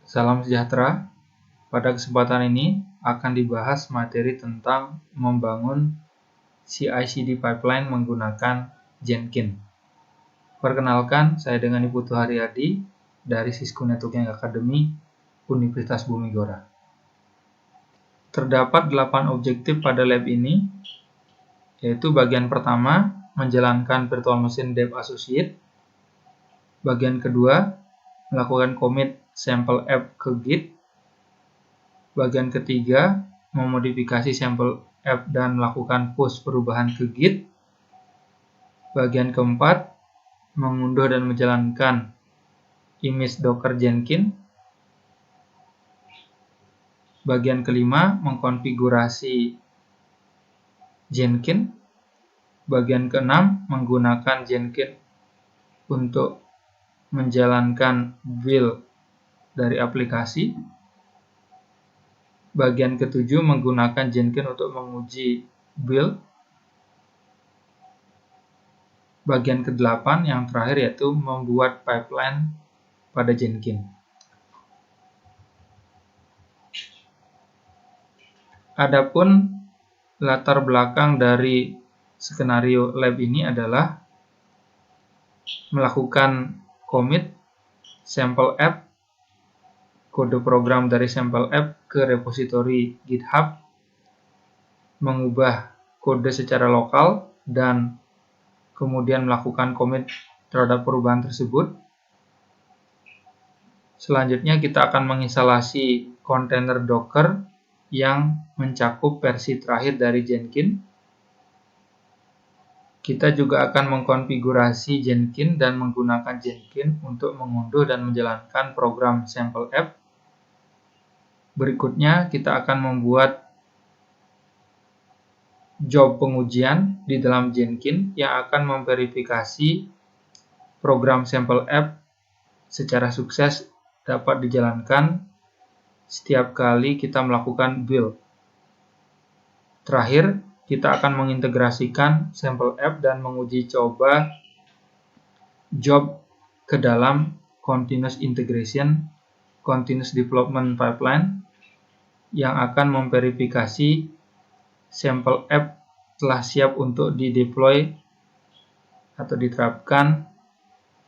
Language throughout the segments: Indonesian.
Salam sejahtera. Pada kesempatan ini akan dibahas materi tentang membangun CI/CD pipeline menggunakan Jenkins. Perkenalkan, saya dengan Ibu Haryadi dari Cisco Networking Academy, Universitas Bumi Gora. Terdapat 8 objektif pada lab ini, yaitu bagian pertama, menjalankan virtual machine dev associate. Bagian kedua, melakukan commit sampel app ke Git. Bagian ketiga, memodifikasi sampel app dan melakukan push perubahan ke Git. Bagian keempat, mengunduh dan menjalankan image Docker Jenkins. Bagian kelima, mengkonfigurasi Jenkins. Bagian keenam, menggunakan Jenkins untuk menjalankan build dari aplikasi. Bagian ketujuh, menggunakan Jenkins untuk menguji build. Bagian ke-8 yang terakhir yaitu membuat pipeline pada Jenkins. Adapun latar belakang dari skenario lab ini adalah melakukan commit sampel app, kode program dari sampel app ke repositori GitHub, mengubah kode secara lokal, dan kemudian melakukan commit terhadap perubahan tersebut. Selanjutnya kita akan menginstalasi kontainer Docker yang mencakup versi terakhir dari Jenkins. Kita juga akan mengkonfigurasi Jenkins dan menggunakan Jenkins untuk mengunduh dan menjalankan program sampel app. Berikutnya kita akan membuat job pengujian di dalam Jenkins yang akan memverifikasi program sampel app secara sukses dapat dijalankan setiap kali kita melakukan build. Terakhir, kita akan mengintegrasikan sampel app dan menguji coba job ke dalam continuous integration, continuous development pipeline yang akan memverifikasi sampel app telah siap untuk dideploy atau diterapkan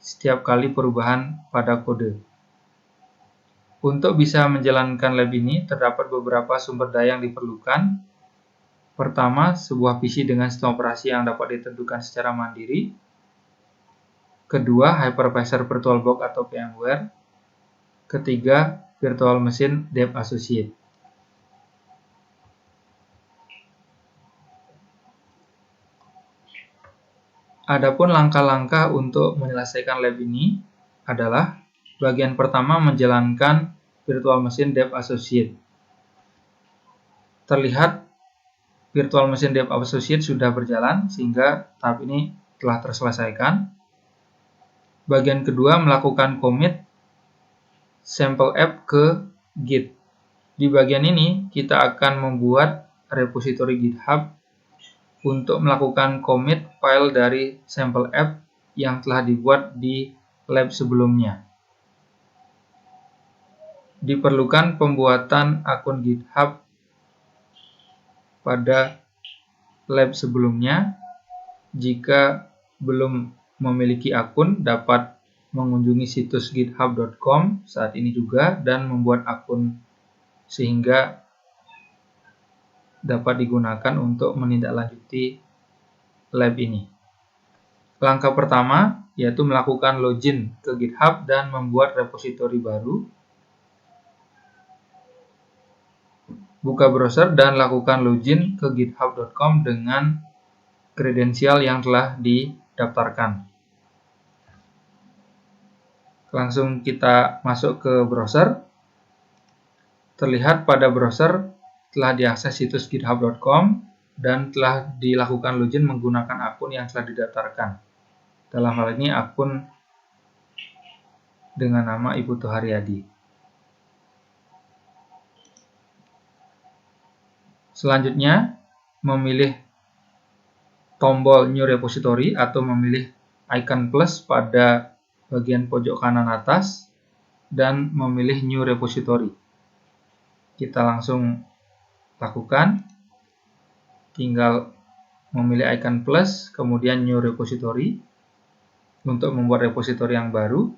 setiap kali perubahan pada kode. Untuk bisa menjalankan lab ini, terdapat beberapa sumber daya yang diperlukan. Pertama, sebuah PC dengan sistem operasi yang dapat ditentukan secara mandiri. Kedua, hypervisor VirtualBox atau VMware. Ketiga, virtual machine dev associate. Adapun langkah-langkah untuk menyelesaikan lab ini adalah bagian pertama, menjalankan virtual machine dev associate. Terlihat virtual machine dev associate sudah berjalan sehingga tahap ini telah terselesaikan. Bagian kedua, melakukan commit sampel app ke Git. Di bagian ini kita akan membuat repositori GitHub untuk melakukan commit file dari sampel app yang telah dibuat di lab sebelumnya. Diperlukan pembuatan akun GitHub pada lab sebelumnya. Jika belum memiliki akun, dapat mengunjungi situs github.com saat ini juga dan membuat akun sehingga dapat digunakan untuk menindaklanjuti lab ini. Langkah pertama yaitu melakukan login ke GitHub dan membuat repositori baru. Buka browser dan lakukan login ke github.com dengan kredensial yang telah didaftarkan. Langsung kita masuk ke browser. Terlihat pada browser telah diakses situs github.com dan telah dilakukan login menggunakan akun yang telah didaftarkan. Dalam hal ini akun dengan nama Ibu Haryadi. Selanjutnya, memilih tombol New Repository atau memilih icon plus pada bagian pojok kanan atas. dan memilih New Repository. Kita langsung lakukan, tinggal memilih icon plus, kemudian New Repository untuk membuat repositori yang baru.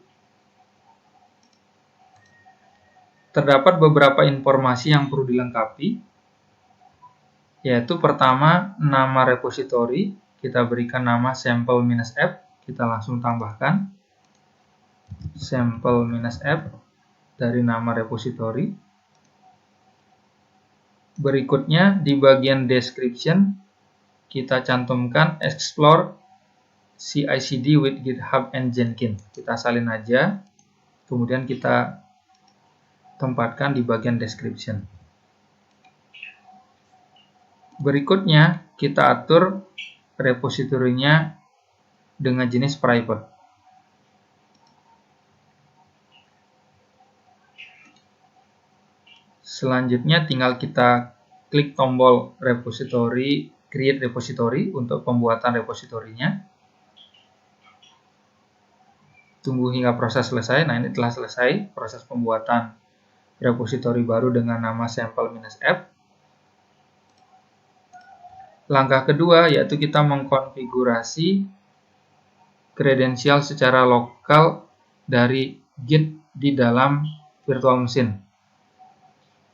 Terdapat beberapa informasi yang perlu dilengkapi, yaitu pertama, nama repositori, kita berikan nama sample-f, kita langsung tambahkan sample-f dari nama repositori. Berikutnya, di bagian description, kita cantumkan explore CI/CD with GitHub and Jenkins. Kita salin aja, kemudian kita tempatkan di bagian description. Berikutnya, kita atur repositorinya dengan jenis private. Selanjutnya, tinggal kita klik tombol repository, create repository untuk pembuatan repositorinya. Tunggu hingga proses selesai. Nah, ini telah selesai proses pembuatan repositori baru dengan nama sample-f. Langkah kedua yaitu kita mengkonfigurasi kredensial secara lokal dari Git di dalam virtual machine.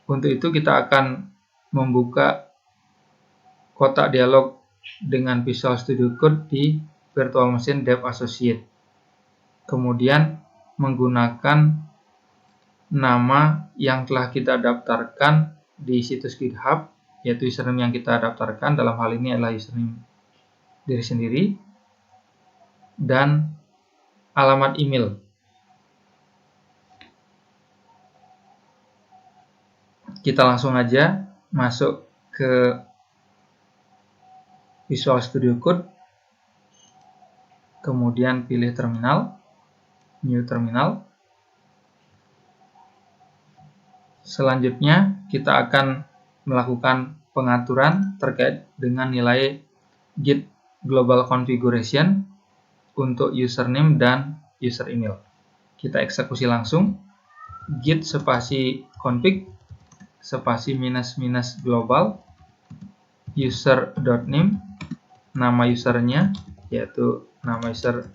Untuk itu kita akan membuka kotak dialog dengan Visual Studio Code di virtual machine Dev Associate. Kemudian menggunakan nama yang telah kita daftarkan di situs GitHub, yaitu username yang kita daftarkan, dalam hal ini adalah username diri sendiri, dan alamat email. Kita langsung aja masuk ke Visual Studio Code, kemudian pilih terminal, New Terminal. Selanjutnya, kita akan melakukan pengaturan terkait dengan nilai Git Global Configuration untuk username dan user email. Kita eksekusi langsung. Git spasi config spasi minus global user.name, nama usernya yaitu nama user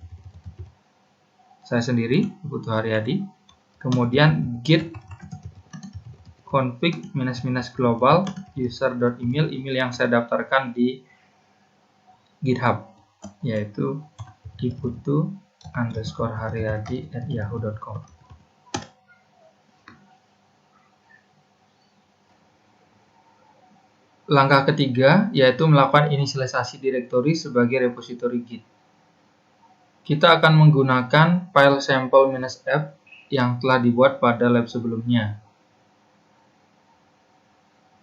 saya sendiri, Putu Haryadi. Kemudian git config global user.email, email yang saya daftarkan di GitHub, yaitu iputu_haryadi@yahoo.com. Langkah ketiga yaitu melakukan inisialisasi direktori sebagai repositori Git. Kita akan menggunakan file sample-f yang telah dibuat pada lab sebelumnya.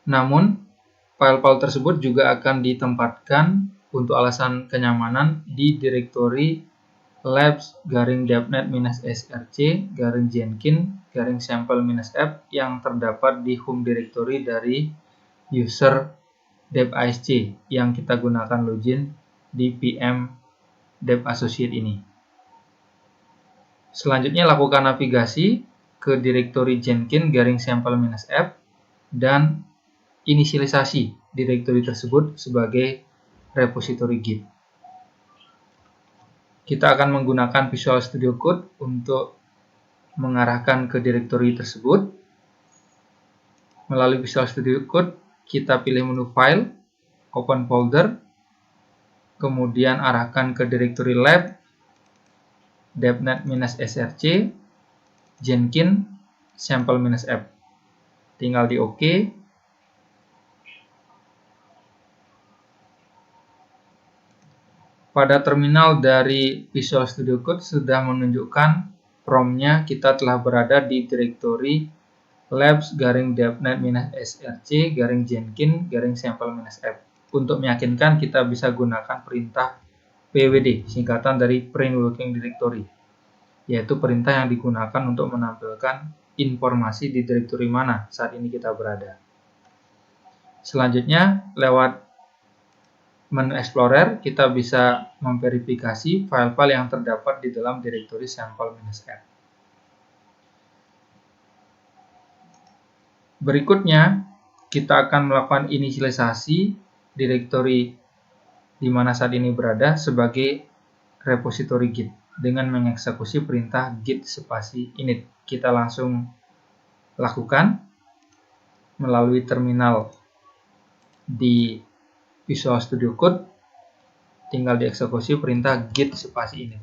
Namun, file-file tersebut juga akan ditempatkan untuk alasan kenyamanan di direktori labs-src-jenkins-sample-f yang terdapat di home directory dari user dev-asc yang kita gunakan login di PM Dev Associate ini. Selanjutnya lakukan navigasi ke direktori Jenkins-sample-f dan inisialisasi direktori tersebut sebagai repositori Git. Kita akan menggunakan Visual Studio Code untuk mengarahkan ke direktori tersebut. Melalui Visual Studio Code, kita pilih menu File, Open Folder, kemudian arahkan ke direktori Lab, devnet-src, Jenkins, sample-f. Tinggal di OK. Pada terminal dari Visual Studio Code sudah menunjukkan prompt-nya kita telah berada di direktori labs-devnet-src-jenkins-sample-f. Untuk meyakinkan, kita bisa gunakan perintah pwd, singkatan dari print working directory, yaitu perintah yang digunakan untuk menampilkan informasi di direktori mana saat ini kita berada. Selanjutnya, lewat menu Explorer, kita bisa memverifikasi file-file yang terdapat di dalam direktori sample-f. Berikutnya, kita akan melakukan inisialisasi direktori di mana saat ini berada sebagai repositori Git dengan mengeksekusi perintah git spasi init. Kita langsung lakukan melalui terminal di Visual Studio Code, tinggal dieksekusi perintah git spasi init.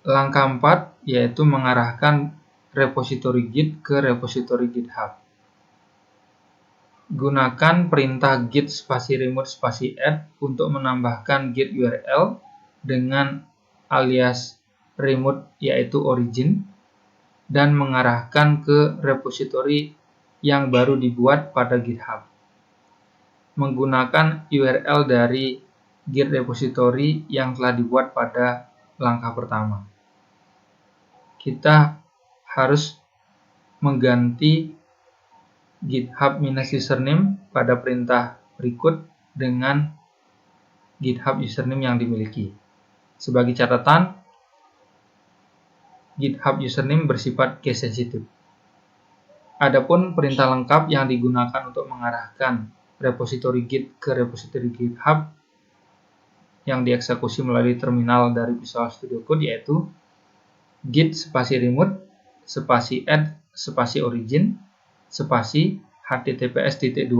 Langkah 4 yaitu mengarahkan repositori Git ke repositori GitHub. Gunakan perintah git spasi remote spasi add untuk menambahkan git URL dengan alias remote yaitu origin dan mengarahkan ke repositori yang baru dibuat pada GitHub. Menggunakan URL dari git repository yang telah dibuat pada langkah pertama. Kita harus mengganti GitHub -username pada perintah berikut dengan GitHub username yang dimiliki. Sebagai catatan, GitHub username bersifat case sensitive. Adapun perintah lengkap yang digunakan untuk mengarahkan repositori Git ke repositori GitHub yang dieksekusi melalui terminal dari Visual Studio Code yaitu git spasi remote spasi add spasi origin spasi https://2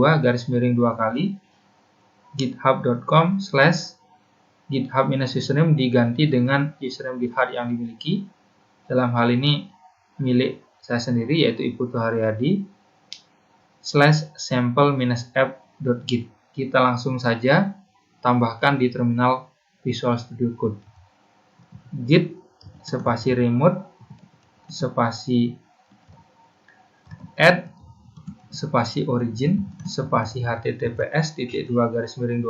github.com/github -username diganti dengan username GitHub yang dimiliki. Dalam hal ini milik saya sendiri yaitu Iputu Haryadi /sample-app.git. Kita langsung saja tambahkan di terminal Visual Studio Code. Git spasi remote spasi add spasi origin spasi https://2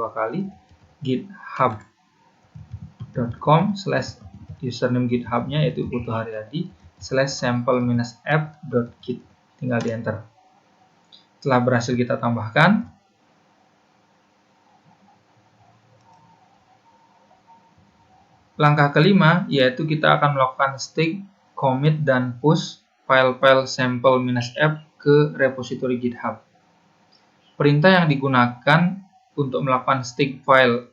github.com/username GitHub-nya yaitu Iputu Haryadi /sample-app.git. Tinggal di enter. Setelah berhasil kita tambahkan, langkah kelima yaitu kita akan melakukan stick, commit, dan push file-file sample-app ke repositori GitHub. Perintah yang digunakan untuk melakukan stick file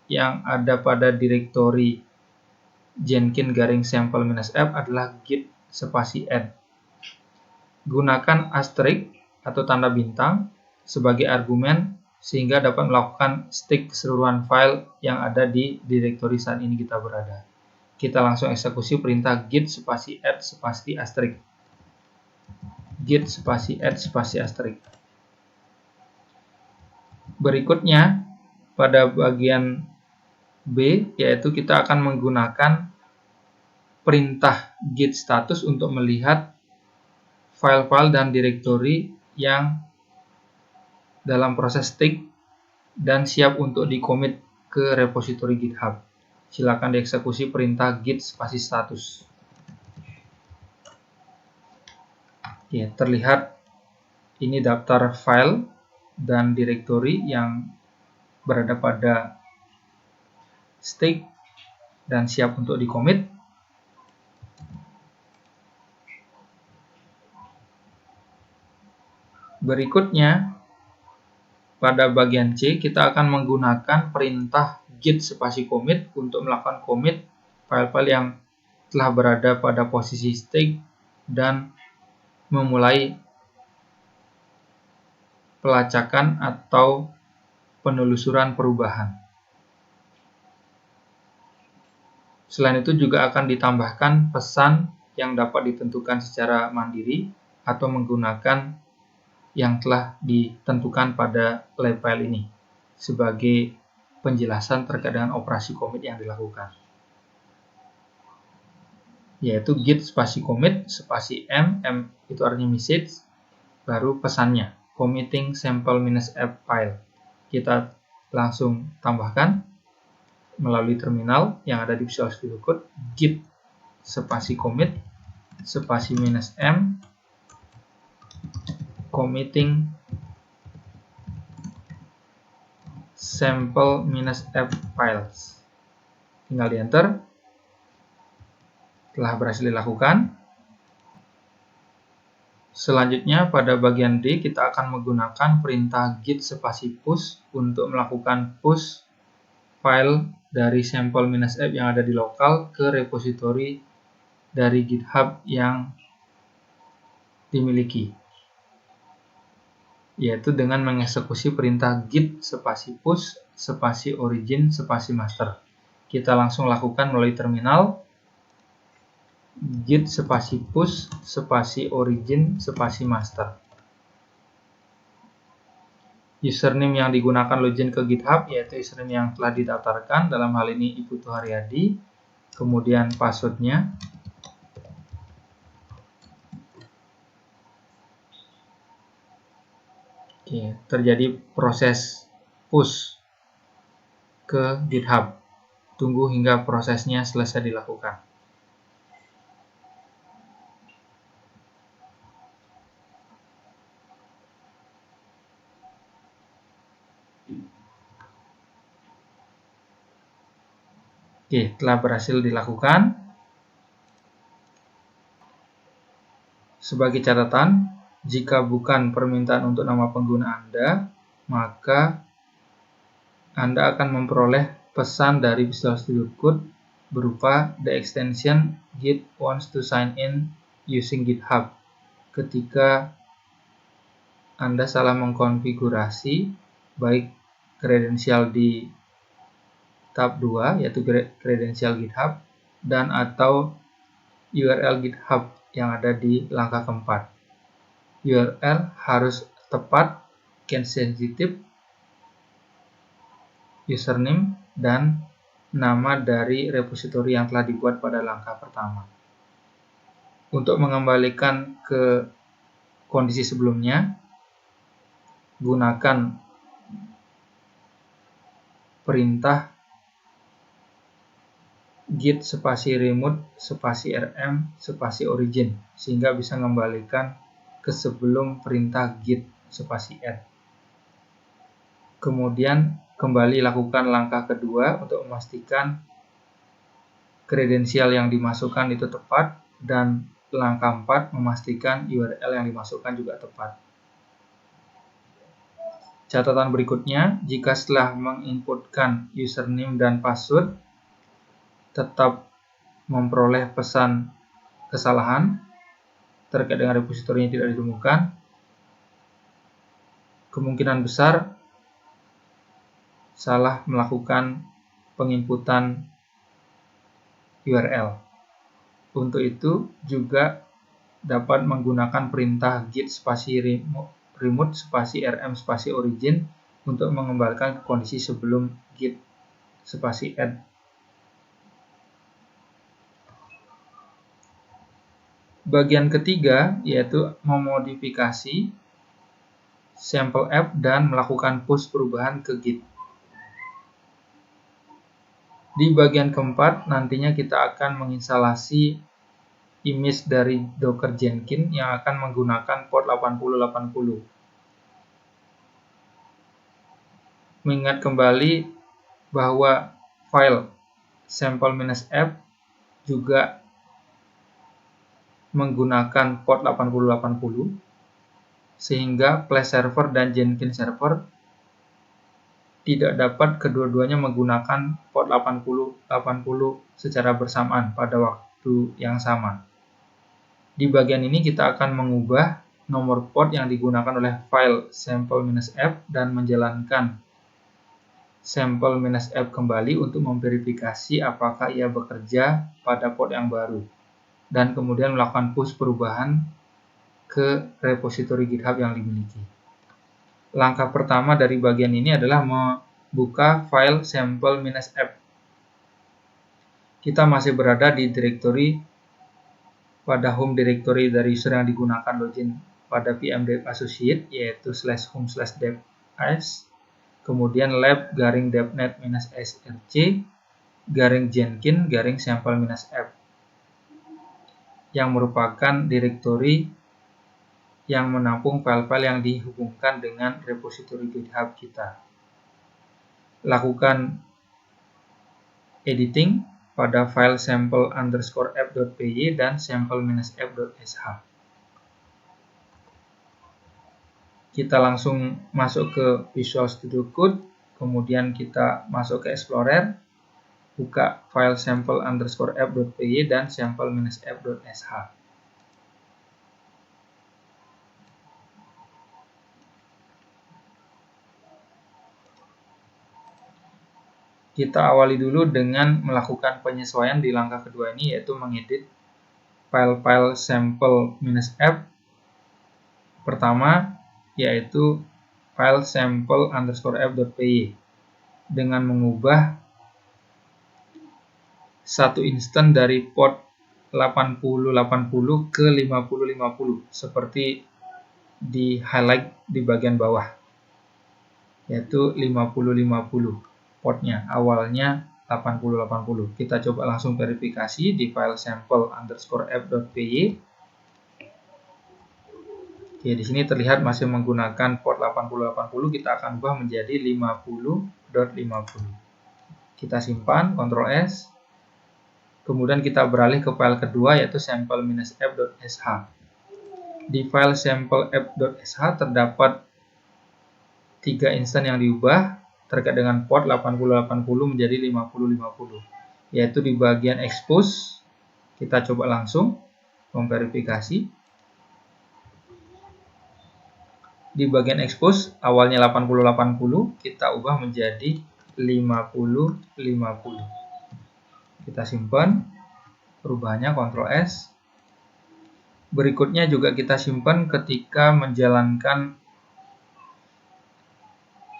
yang ada pada direktori Jenkins-sample-app adalah git spasi add. Gunakan asterisk atau tanda bintang sebagai argumen sehingga dapat melakukan stick keseluruhan file yang ada di direktori saat ini kita berada. Kita langsung eksekusi perintah git spasi add spasi asterisk. Git spasi add spasi asterisk. Berikutnya, pada bagian B, yaitu kita akan menggunakan perintah git status untuk melihat file-file dan direktori yang dalam proses stick dan siap untuk di-commit ke repositori GitHub. Silakan dieksekusi perintah git spasi status. Ya, terlihat ini daftar file dan direktori yang berada pada stick dan siap untuk di-commit. Berikutnya, pada bagian C, kita akan menggunakan perintah git spasi commit untuk melakukan commit file-file yang telah berada pada posisi stick dan memulai pelacakan atau penelusuran perubahan. Selain itu juga akan ditambahkan pesan yang dapat ditentukan secara mandiri atau menggunakan yang telah ditentukan pada lab file ini sebagai penjelasan terkait dengan operasi commit yang dilakukan, yaitu git spasi commit spasi m itu artinya message, baru pesannya committing sample-app file. Kita langsung tambahkan melalui terminal yang ada di Visual Studio Code git spasi commit spasi -m committing sample-app files. Tinggal di enter. Telah berhasil dilakukan. Selanjutnya pada bagian D kita akan menggunakan perintah git spasi push untuk melakukan push file dari sampel-f yang ada di lokal ke repositori dari GitHub yang dimiliki, yaitu dengan mengeksekusi perintah git spasi push spasi origin spasi master. Kita langsung lakukan melalui terminal git spasi push spasi origin spasi master. Username yang digunakan login ke GitHub yaitu username yang telah didaftarkan, dalam hal ini Iputu Haryadi. Kemudian passwordnya. Oke, terjadi proses push ke GitHub. Tunggu hingga prosesnya selesai dilakukan. Oke, telah berhasil dilakukan. Sebagai catatan, jika bukan permintaan untuk nama pengguna Anda, maka Anda akan memperoleh pesan dari Visual Studio Code berupa the extension Git wants to sign in using GitHub ketika Anda salah mengkonfigurasi baik kredensial di tab 2 yaitu kredensial GitHub dan atau URL GitHub yang ada di langkah keempat. URL harus tepat, case sensitive, username, dan nama dari repositori yang telah dibuat pada langkah pertama. Untuk mengembalikan ke kondisi sebelumnya, gunakan perintah git spasi remove spasi rm spasi origin sehingga bisa mengembalikan ke sebelum perintah git spasi add. Kemudian kembali lakukan langkah kedua untuk memastikan kredensial yang dimasukkan itu tepat, dan langkah 4 memastikan URL yang dimasukkan juga tepat. Catatan berikutnya, jika setelah menginputkan username dan password tetap memperoleh pesan kesalahan terkait dengan repositori yang tidak ditemukan, kemungkinan besar salah melakukan penginputan URL. Untuk itu juga dapat menggunakan perintah git spasi remove spasi rm spasi origin untuk mengembalikan ke kondisi sebelum git spasi add. Bagian ketiga yaitu memodifikasi sampel app dan melakukan push perubahan ke Git. Di bagian keempat nantinya kita akan menginstalasi image dari Docker Jenkins yang akan menggunakan port 8080. Mengingat kembali bahwa file sampel-app juga menggunakan port 8080 sehingga Flash server dan Jenkins server tidak dapat kedua-duanya menggunakan port 8080 secara bersamaan pada waktu yang sama. Di bagian ini kita akan mengubah nomor port yang digunakan oleh file sampel-app dan menjalankan sampel-app kembali untuk memverifikasi apakah ia bekerja pada port yang baru, dan kemudian melakukan push perubahan ke repositori GitHub yang dimiliki. Langkah pertama dari bagian ini adalah membuka file sampel-app. Kita masih berada di direktori pada home directory dari user yang digunakan login pada vmdev associate yaitu /home/dev-s, kemudian lab-devnet-src /jenkins-sampel-app yang merupakan direktori yang menampung file-file yang dihubungkan dengan repositori GitHub kita. Lakukan editing pada file sample_f.py dan sample-f.sh. Kita langsung masuk ke Visual Studio Code, kemudian kita masuk ke Explorer, buka file sample_f.py dan sample-f.sh. Kita awali dulu dengan melakukan penyesuaian di langkah kedua ini, yaitu mengedit file-file sample-f. Pertama, yaitu file sample_f.py dengan mengubah satu instan dari port 8080 ke 5050 seperti di highlight di bagian bawah, yaitu 5050 portnya, awalnya 8080. Kita coba langsung verifikasi di file sample_f.py. Oke, di sini terlihat masih menggunakan port 8080, kita akan ubah menjadi 50.50. Kita simpan, Ctrl S. Kemudian kita beralih ke file kedua, yaitu sample-f.sh. Di file sample-f.sh terdapat 3 instan yang diubah terkait dengan port 8080 menjadi 5050, yaitu di bagian expose. Kita coba langsung memverifikasi. Di bagian expose awalnya 8080 kita ubah menjadi 5050. Kita simpan perubahannya, Ctrl S. Berikutnya juga kita simpan ketika menjalankan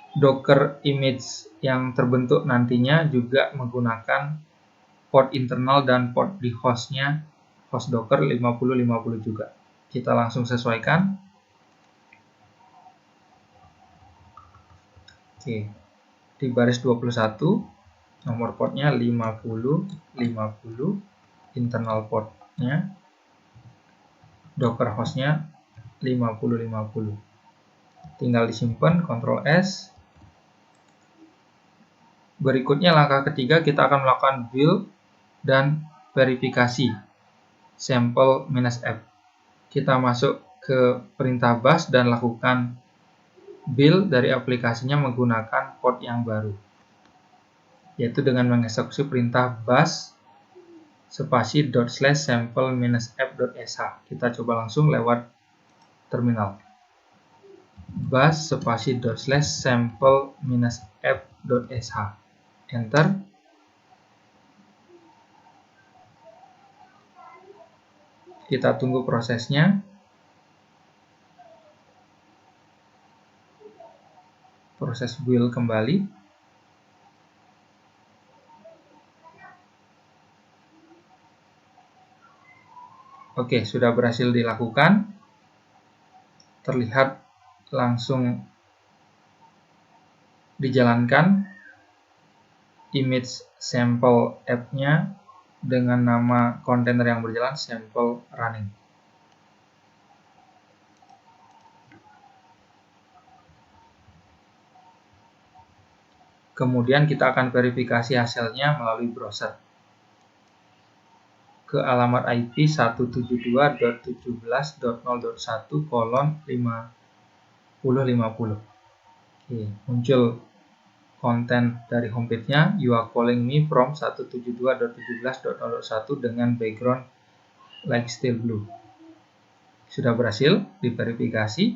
Docker image yang terbentuk nantinya juga menggunakan port internal dan port di hostnya, host Docker 5050 juga. Kita langsung sesuaikan. Oke, di baris 21 nomor portnya 5050, internal portnya, Docker hostnya 5050. Tinggal disimpan, Ctrl S. Berikutnya langkah ketiga, kita akan melakukan build dan verifikasi sample-f. Kita masuk ke perintah bash dan lakukan build dari aplikasinya menggunakan port yang baru, yaitu dengan mengeksekusi perintah bash spasi /sample-f.sh. Kita coba langsung lewat terminal. Bash spasi /sample-f.sh. Enter. Kita tunggu prosesnya. Proses build kembali. Oke, sudah berhasil dilakukan. Terlihat langsung dijalankan image sample app-nya dengan nama kontainer yang berjalan sample running. Kemudian kita akan verifikasi hasilnya melalui browser ke alamat IP 172.17.0.1:5050. Oke, muncul konten dari homepage-nya, you are calling me from 172.17.0.1 dengan background like steel blue. Sudah berhasil diverifikasi.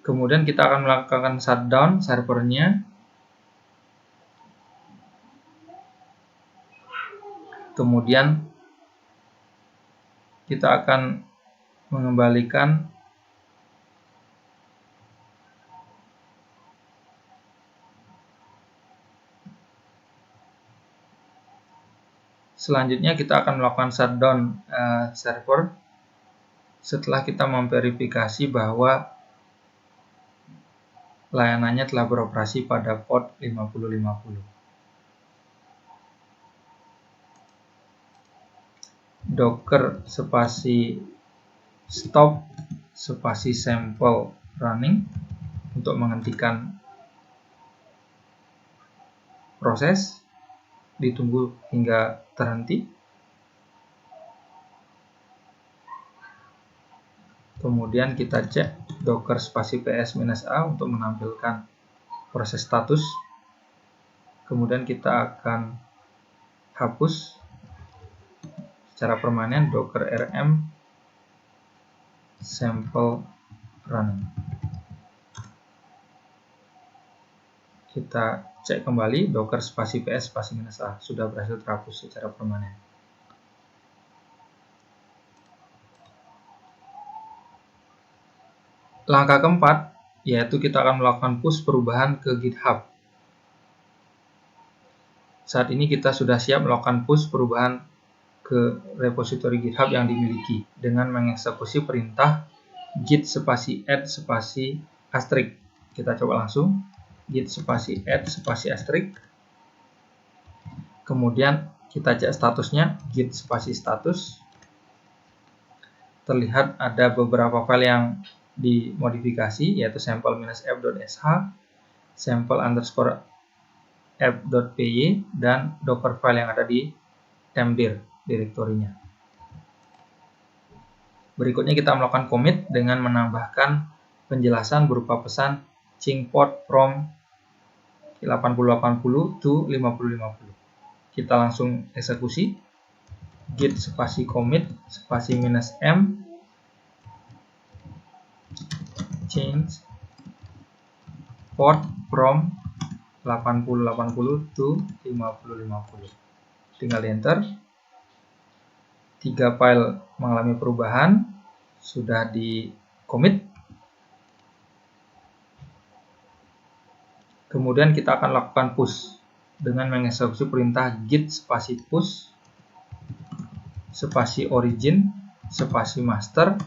Kemudian kita akan melakukan shutdown servernya. Kemudian kita akan mengembalikan selanjutnya kita akan melakukan shutdown server setelah kita memverifikasi bahwa layanannya telah beroperasi pada port 5050. Docker spasi stop spasi sample running untuk menghentikan proses. ditunggu hingga terhenti. Kemudian kita cek docker spasi ps-a untuk menampilkan proses status. Kemudian kita akan hapus secara permanen docker rm sample running. Kita cek kembali docker spasi ps spasi -a sudah berhasil terhapus secara permanen. Langkah keempat, yaitu kita akan melakukan push perubahan ke GitHub. Saat ini kita sudah siap melakukan push perubahan ke repositori GitHub yang dimiliki dengan mengeksekusi perintah git spasi add spasi asterisk. Kita coba langsung git spasi add spasi asterisk. Kemudian kita cek statusnya git spasi status. Terlihat ada beberapa file yang dimodifikasi, yaitu sample-f.sh, sample_f.py, dan docker file yang ada di temdir direktorinya. Berikutnya kita melakukan commit dengan menambahkan penjelasan berupa pesan change port from 8080 to 5050. Kita langsung eksekusi git spasi commit spasi -m change port from 8080 to 5050. Tinggal di enter. 3 file mengalami perubahan, sudah di commit. Kemudian kita akan lakukan push dengan mengeksekusi perintah git spasi push spasi origin spasi master.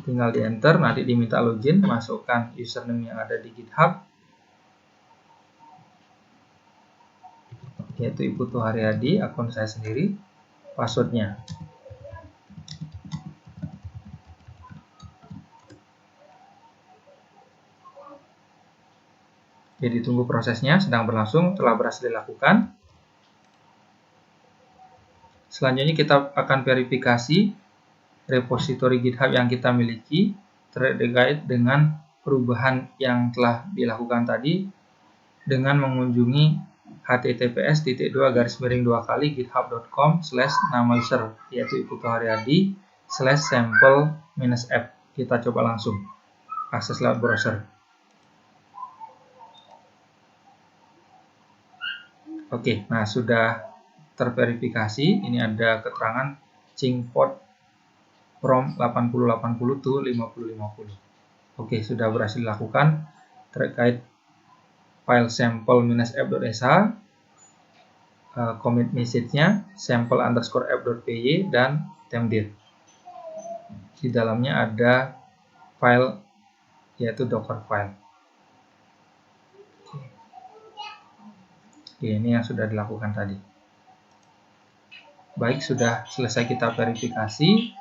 Tinggal di enter, nanti diminta login, masukkan username yang ada di GitHub, yaitu Iputu Haryadi, akun saya sendiri, passwordnya. Jadi tunggu prosesnya, sedang berlangsung, telah berhasil dilakukan. Selanjutnya kita akan verifikasi repositori GitHub yang kita miliki terkait dengan perubahan yang telah dilakukan tadi dengan mengunjungi https://github.com/nama user, yaitu Iputu Haryadi /sample-f. Kita coba langsung akses lewat browser. Oke, nah sudah terverifikasi. Ini ada keterangan change port from 8080 to 5050. Oke, sudah berhasil dilakukan terkait file sample-f.sh, commit message-nya sample_f.py dan temdir. Di dalamnya ada file yaitu docker file. Oke, ini yang sudah dilakukan tadi. Baik, sudah selesai kita verifikasi.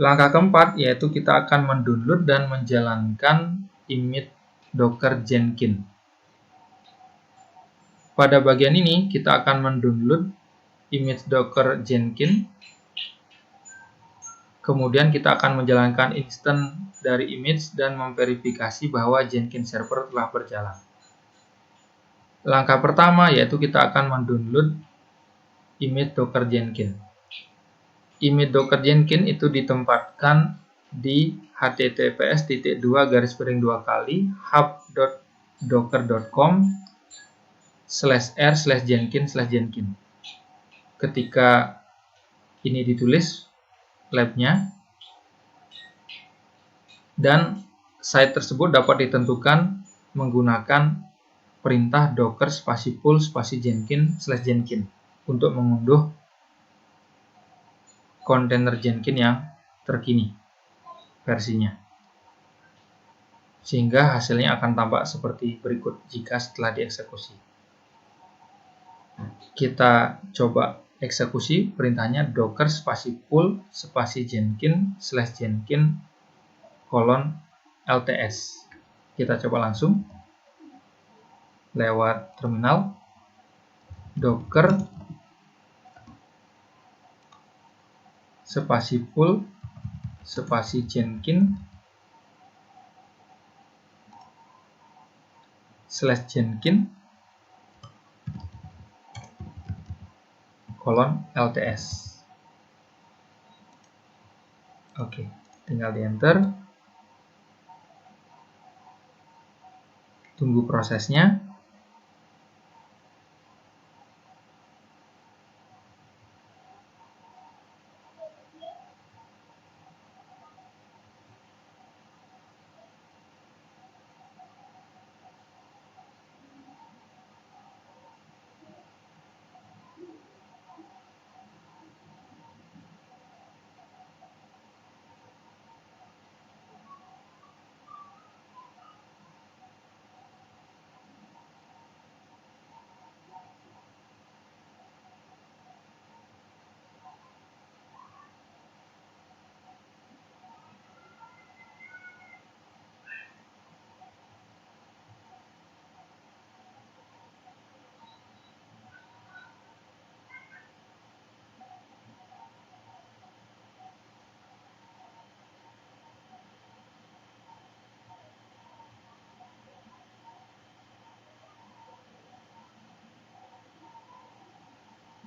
Langkah keempat yaitu kita akan mendownload dan menjalankan image Docker Jenkins. Pada bagian ini kita akan mendownload image Docker Jenkins. Kemudian kita akan menjalankan instance dari image dan memverifikasi bahwa Jenkins server telah berjalan. Langkah pertama yaitu kita akan mendownload image Docker Jenkins. Image Docker Jenkins itu ditempatkan di https://hub.docker.com/r/jenkins/jenkins. Ketika ini ditulis labnya, dan site tersebut dapat ditentukan menggunakan perintah docker spasi pull spasi jenkins/jenkins untuk mengunduh kontainer Jenkins yang terkini versinya, sehingga hasilnya akan tampak seperti berikut jika setelah dieksekusi. Kita coba eksekusi perintahnya docker spasi pull spasi jenkins/jenkins :lts. Kita coba langsung. lewat terminal docker spasi pull spasi Jenkins /Jenkins /LTS. Oke, tinggal di enter. Tunggu prosesnya.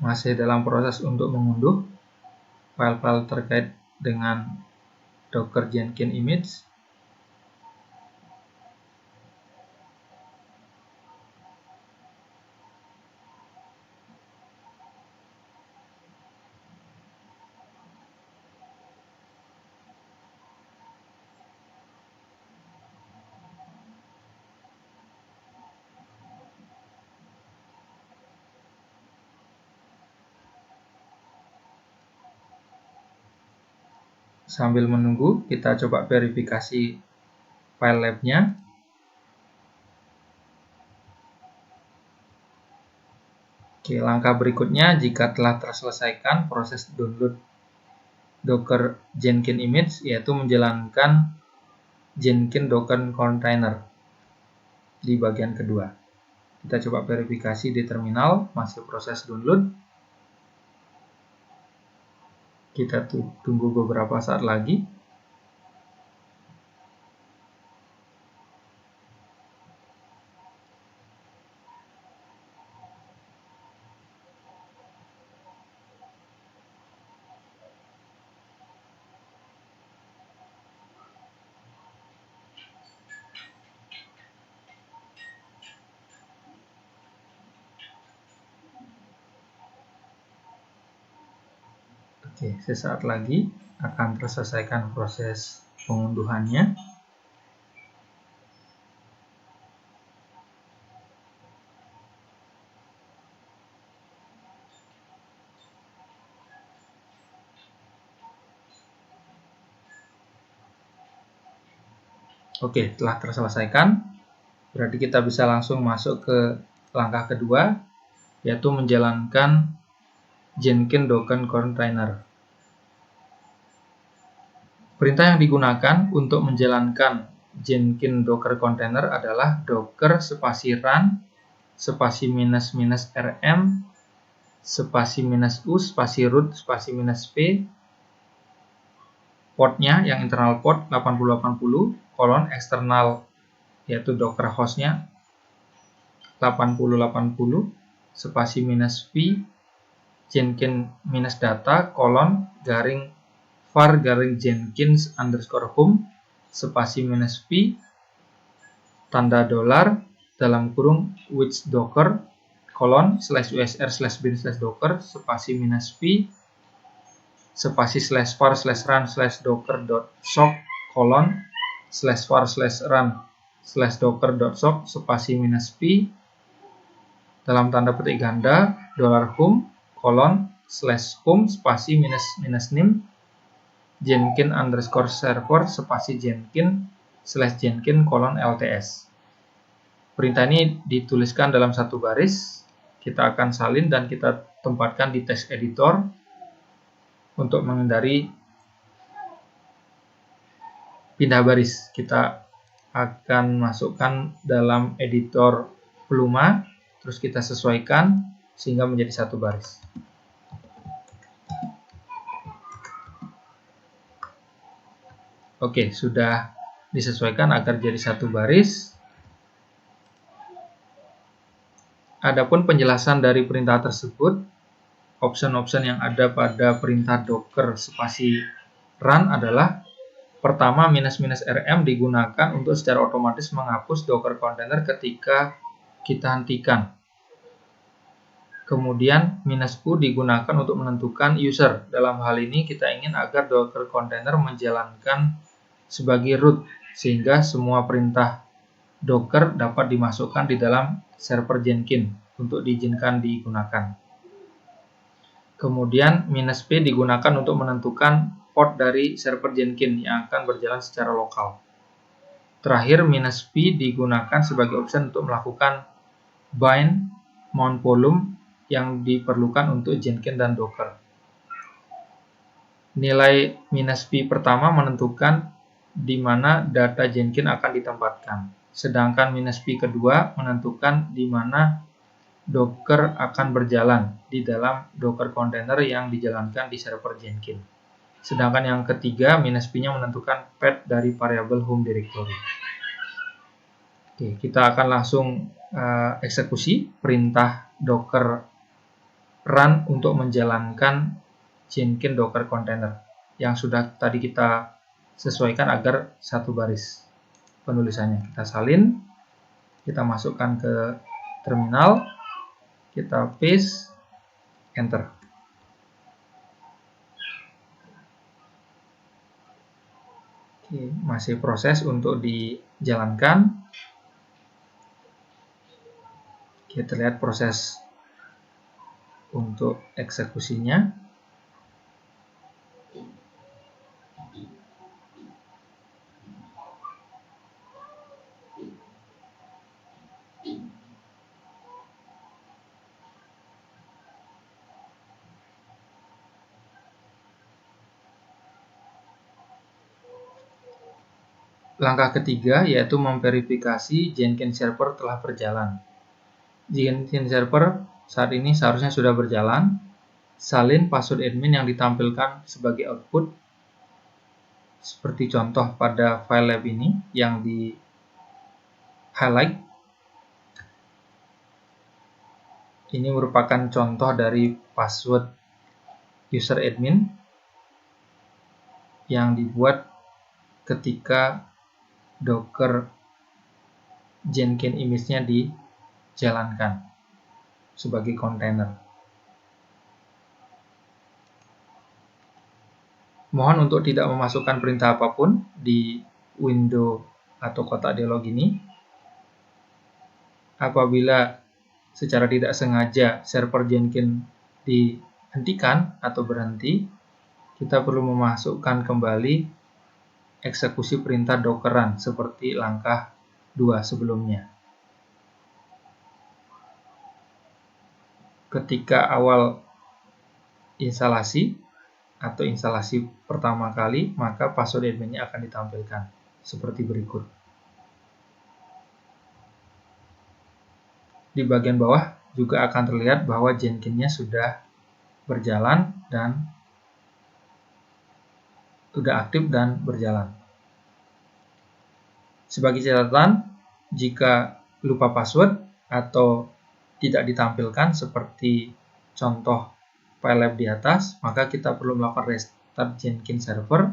Masih dalam proses untuk mengunduh file-file terkait dengan Docker Jenkins image. Sambil menunggu, kita coba verifikasi file lab-nya. Oke, langkah berikutnya jika telah terselesaikan proses download Docker Jenkins image, yaitu menjalankan Jenkins Docker container di bagian kedua. Kita coba verifikasi di terminal, masih proses download. Kita tunggu beberapa saat lagi. Oke, sesaat lagi akan terselesaikan proses pengunduhannya. Oke, telah terselesaikan. Berarti kita bisa langsung masuk ke langkah kedua, yaitu menjalankan Jenkins Docker container. Perintah yang digunakan untuk menjalankan Jenkins Docker container adalah docker spasi run spasi --rm spasi -u spasi root spasi -v, portnya yang internal port 8080 eksternal yaitu docker hostnya 8080 spasi -v Jenkins -data garing var garing Jenkins _home spasi -v tanda dolar dalam kurung which docker /usr/bin/docker spasi -v spasi /var/run/docker.sock /var/run/docker.sock spasi -v dalam tanda petik ganda $home /home spasi -name Jenkins _server spasi Jenkins /Jenkins /LTS. Perintah ini dituliskan dalam satu baris. Kita akan salin dan kita tempatkan di text editor untuk menghindari pindah baris. Kita akan masukkan dalam editor volume, terus kita sesuaikan sehingga menjadi satu baris. Oke, sudah disesuaikan agar jadi satu baris. Adapun penjelasan dari perintah tersebut, option-option yang ada pada perintah docker spasi run adalah: pertama, "-rm" digunakan untuk secara otomatis menghapus docker container ketika kita hentikan. Kemudian "-u" digunakan untuk menentukan user. Dalam hal ini kita ingin agar docker container menjalankan sebagai root, sehingga semua perintah docker dapat dimasukkan di dalam server Jenkins untuk diizinkan digunakan. Kemudian "-p" digunakan untuk menentukan port dari server Jenkins yang akan berjalan secara lokal. Terakhir, "-p" digunakan sebagai option untuk melakukan bind mount volume yang diperlukan untuk Jenkins dan Docker. Nilai "-p" pertama menentukan di mana data Jenkins akan ditempatkan, sedangkan "-p" kedua menentukan di mana Docker akan berjalan di dalam Docker container yang dijalankan di server Jenkins. Sedangkan yang ketiga, "-p"-nya menentukan path dari variabel home directory. Oke, kita akan langsung eksekusi perintah docker run untuk menjalankan Jenkins Docker container yang sudah tadi kita sesuaikan agar satu baris penulisannya. Kita salin, kita masukkan ke terminal, kita paste, enter. Oke, masih proses untuk dijalankan. Kita lihat proses untuk eksekusinya. Langkah ketiga yaitu memverifikasi Jenkins server telah berjalan. Jenkins server saat ini seharusnya sudah berjalan. Salin password admin yang ditampilkan sebagai output seperti contoh pada file lab ini yang di highlight. Ini merupakan contoh dari password user admin yang dibuat ketika Docker Jenkins image-nya dijalankan sebagai kontainer. Mohon untuk tidak memasukkan perintah apapun di window atau kotak dialog ini. Apabila secara tidak sengaja server Jenkins dihentikan atau berhenti, kita perlu memasukkan kembali eksekusi perintah docker run seperti langkah 2 sebelumnya. Ketika awal instalasi atau instalasi pertama kali, maka password admin-nya akan ditampilkan seperti berikut. Di bagian bawah juga akan terlihat bahwa Jenkins-nya sudah berjalan dan sudah aktif dan berjalan. Sebagai catatan, jika lupa password atau tidak ditampilkan seperti contoh file lab di atas, maka kita perlu melakukan restart Jenkins server.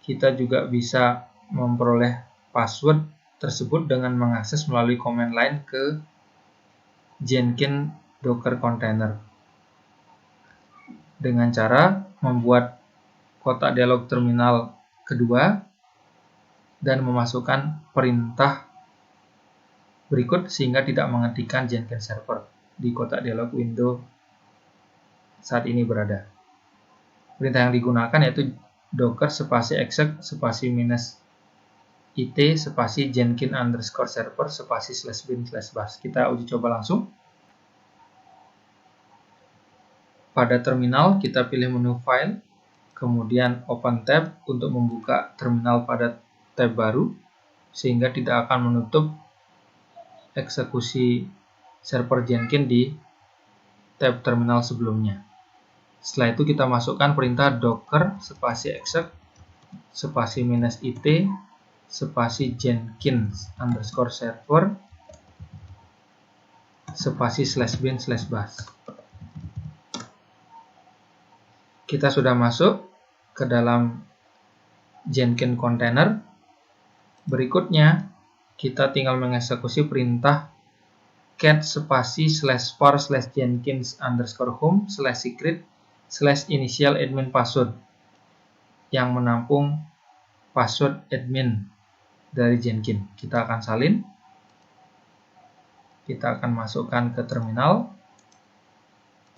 Kita juga bisa memperoleh password tersebut dengan mengakses melalui command line ke Jenkins Docker container dengan cara membuat kotak dialog terminal kedua dan memasukkan perintah berikut sehingga tidak mengetikkan Jenkins server di kotak dialog window saat ini berada. Perintah yang digunakan yaitu docker spasi exec spasi -it spasi Jenkins _ server spasi /bin/bash. Kita uji coba langsung. Pada terminal kita pilih menu file, kemudian open tab untuk membuka terminal pada tab baru sehingga tidak akan menutup eksekusi server Jenkins di tab terminal sebelumnya. Setelah itu kita masukkan perintah docker spasi exec spasi -it spasi Jenkins underscore server spasi /bin/bash. Kita sudah masuk ke dalam Jenkins container. Berikutnya kita tinggal mengeksekusi perintah cat spasi /var/jenkins underscore home /secret /initial admin password yang menampung password admin dari Jenkins. Kita akan salin. Kita akan masukkan ke terminal.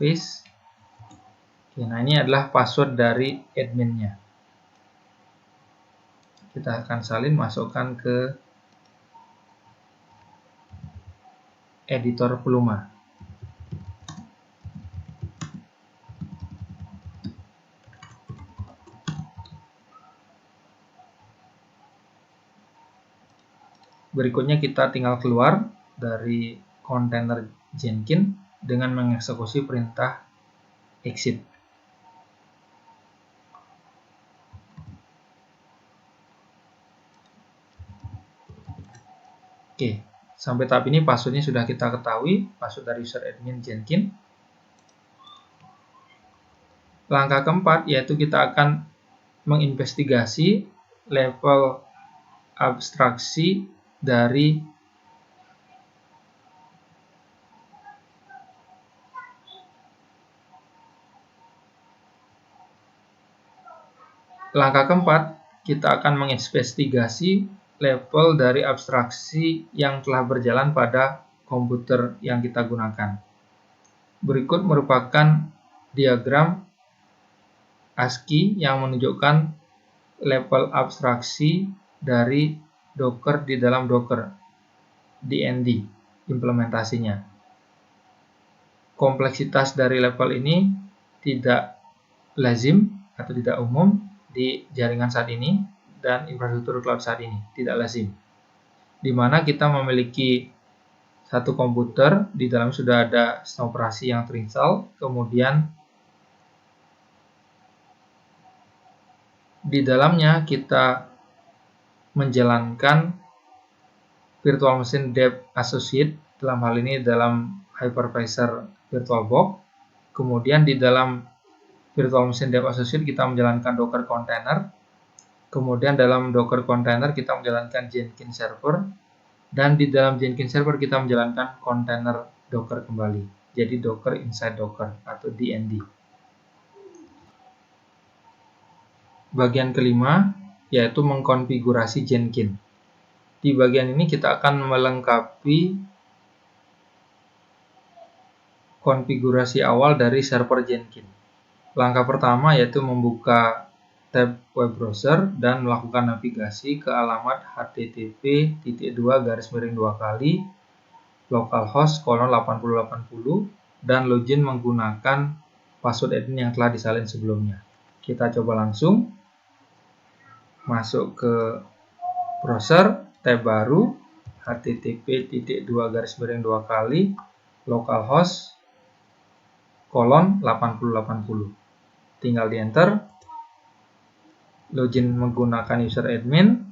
Paste. Oke, nah ini adalah password dari adminnya. Kita akan salin, masukkan ke editor Pluma. Berikutnya kita tinggal keluar dari kontainer Jenkins dengan mengeksekusi perintah exit. Oke, sampai tahap ini passwordnya sudah kita ketahui, password dari user admin Jenkins. Langkah keempat yaitu kita akan menginvestigasi level abstraksi dari kita akan menginvestigasi level dari abstraksi yang telah berjalan pada komputer yang kita gunakan. Berikut merupakan diagram ASCII yang menunjukkan level abstraksi dari Docker di dalam Docker DND implementasinya. Kompleksitas dari level ini tidak lazim atau tidak umum di jaringan saat ini dan infrastruktur cloud saat ini, tidak lazim. Di mana kita memiliki satu komputer, di dalam sudah ada sistem operasi yang terinstall, kemudian di dalamnya kita menjalankan virtual machine dev associate, dalam hal ini dalam hypervisor VirtualBox. Kemudian di dalam virtual machine dev associate kita menjalankan Docker container. Kemudian dalam Docker container kita menjalankan Jenkins server. Dan di dalam Jenkins server kita menjalankan kontainer Docker kembali. Jadi Docker inside Docker atau DND. Bagian kelima yaitu mengkonfigurasi Jenkins. Di bagian ini kita akan melengkapi konfigurasi awal dari server Jenkins. Langkah pertama yaitu membuka tab web browser dan melakukan navigasi ke alamat http://localhost:8080 dan login menggunakan password admin yang telah disalin sebelumnya. Kita coba langsung masuk ke browser, tab baru http://localhost:8080. Tinggal di enter. Login menggunakan user admin,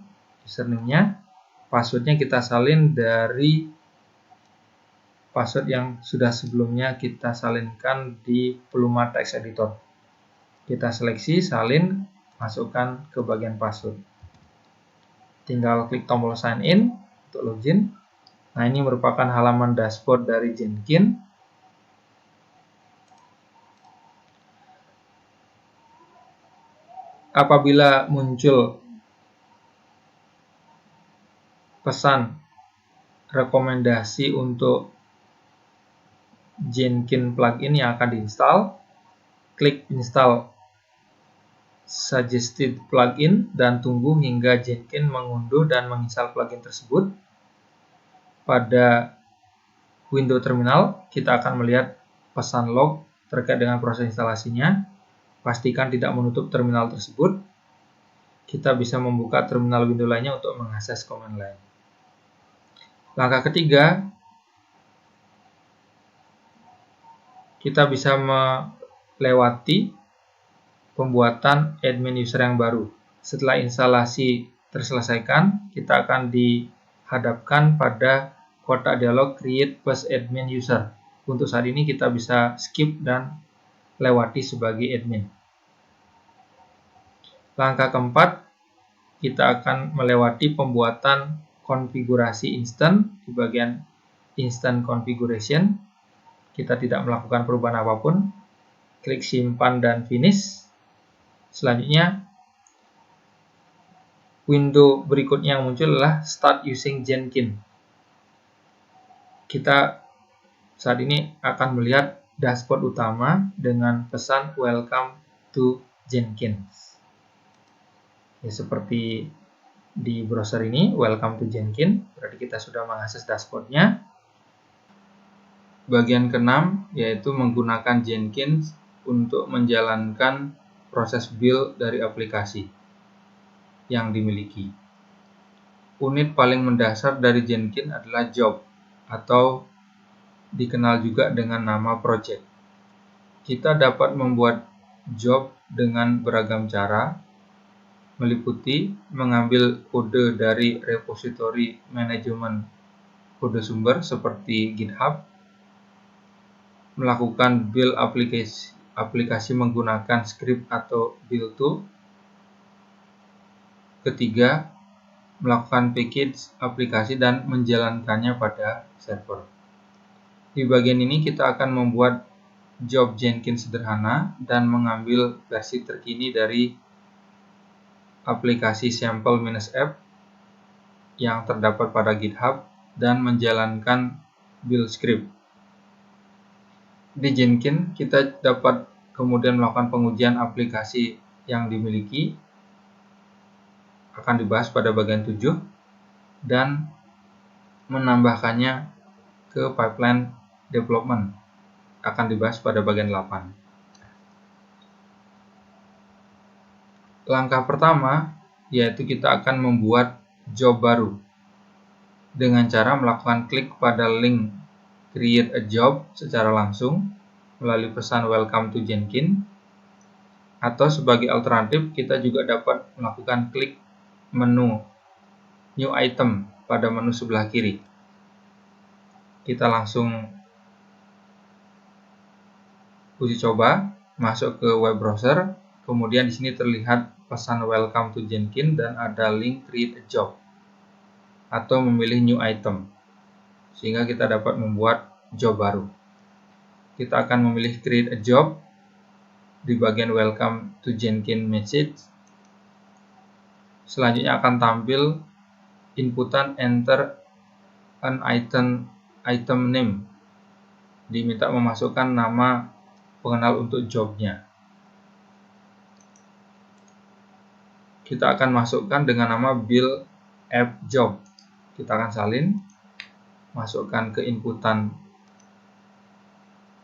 username-nya, passwordnya kita salin dari password yang sudah sebelumnya kita salinkan di Pluma Text Editor. Kita seleksi, salin, masukkan ke bagian password. Tinggal klik tombol sign in untuk login. Nah, ini merupakan halaman dashboard dari Jenkins. Apabila muncul pesan rekomendasi untuk Jenkins plugin yang akan diinstal, klik install suggested plugin dan tunggu hingga Jenkins mengunduh dan menginstal plugin tersebut. Pada window terminal, kita akan melihat pesan log terkait dengan proses instalasinya. Pastikan tidak menutup terminal tersebut. Kita bisa membuka terminal window lainnya untuk mengakses command line. Langkah ketiga, kita bisa melewati pembuatan admin user yang baru. Setelah instalasi terselesaikan, kita akan dihadapkan pada kotak dialog Create First Admin User. Untuk saat ini kita bisa skip dan lewati sebagai admin. Langkah keempat, kita akan melewati pembuatan konfigurasi instant di bagian Instant Configuration. Kita tidak melakukan perubahan apapun. Klik simpan dan finish. Selanjutnya, window berikutnya yang muncul adalah Start Using Jenkins. Kita saat ini akan melihat dashboard utama dengan pesan Welcome to Jenkins. Ya, seperti di browser ini, Welcome to Jenkins, berarti kita sudah mengakses dashboardnya. Bagian keenam yaitu menggunakan Jenkins untuk menjalankan proses build dari aplikasi yang dimiliki. Unit paling mendasar dari Jenkins adalah job atau dikenal juga dengan nama project. Kita dapat membuat job dengan beragam cara, meliputi mengambil kode dari repositori manajemen kode sumber seperti GitHub, melakukan build aplikasi menggunakan script atau build tool. Ketiga, melakukan package aplikasi dan menjalankannya pada server. Di bagian ini kita akan membuat job Jenkins sederhana dan mengambil versi terkini dari aplikasi sampel-app yang terdapat pada GitHub dan menjalankan build script. Di Jenkins, kita dapat kemudian melakukan pengujian aplikasi yang dimiliki, akan dibahas pada bagian 7, dan menambahkannya ke pipeline development, akan dibahas pada bagian 8. Langkah pertama yaitu kita akan membuat job baru dengan cara melakukan klik pada link Create a Job secara langsung melalui pesan Welcome to Jenkins, atau sebagai alternatif kita juga dapat melakukan klik menu New Item pada menu sebelah kiri. Kita langsung uji coba, masuk ke web browser, kemudian di sini terlihat pesan Welcome to Jenkins dan ada link Create a Job atau memilih New Item, sehingga kita dapat membuat job baru. Kita akan memilih Create a Job di bagian Welcome to Jenkins message. Selanjutnya akan tampil inputan Enter an item name. Diminta memasukkan nama pengenal untuk jobnya. Kita akan masukkan dengan nama Build App Job. Kita akan salin, masukkan ke inputan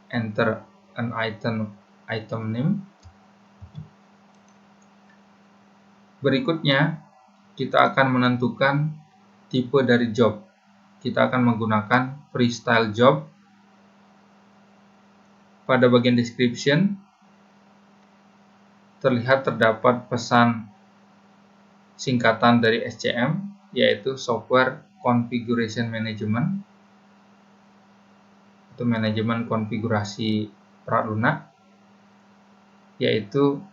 Enter an item name. Berikutnya, kita akan menentukan tipe dari job. Kita akan menggunakan freestyle job. Pada bagian description, terdapat pesan singkatan dari SCM, yaitu Software Configuration Management atau manajemen konfigurasi perangkat lunak, yaitu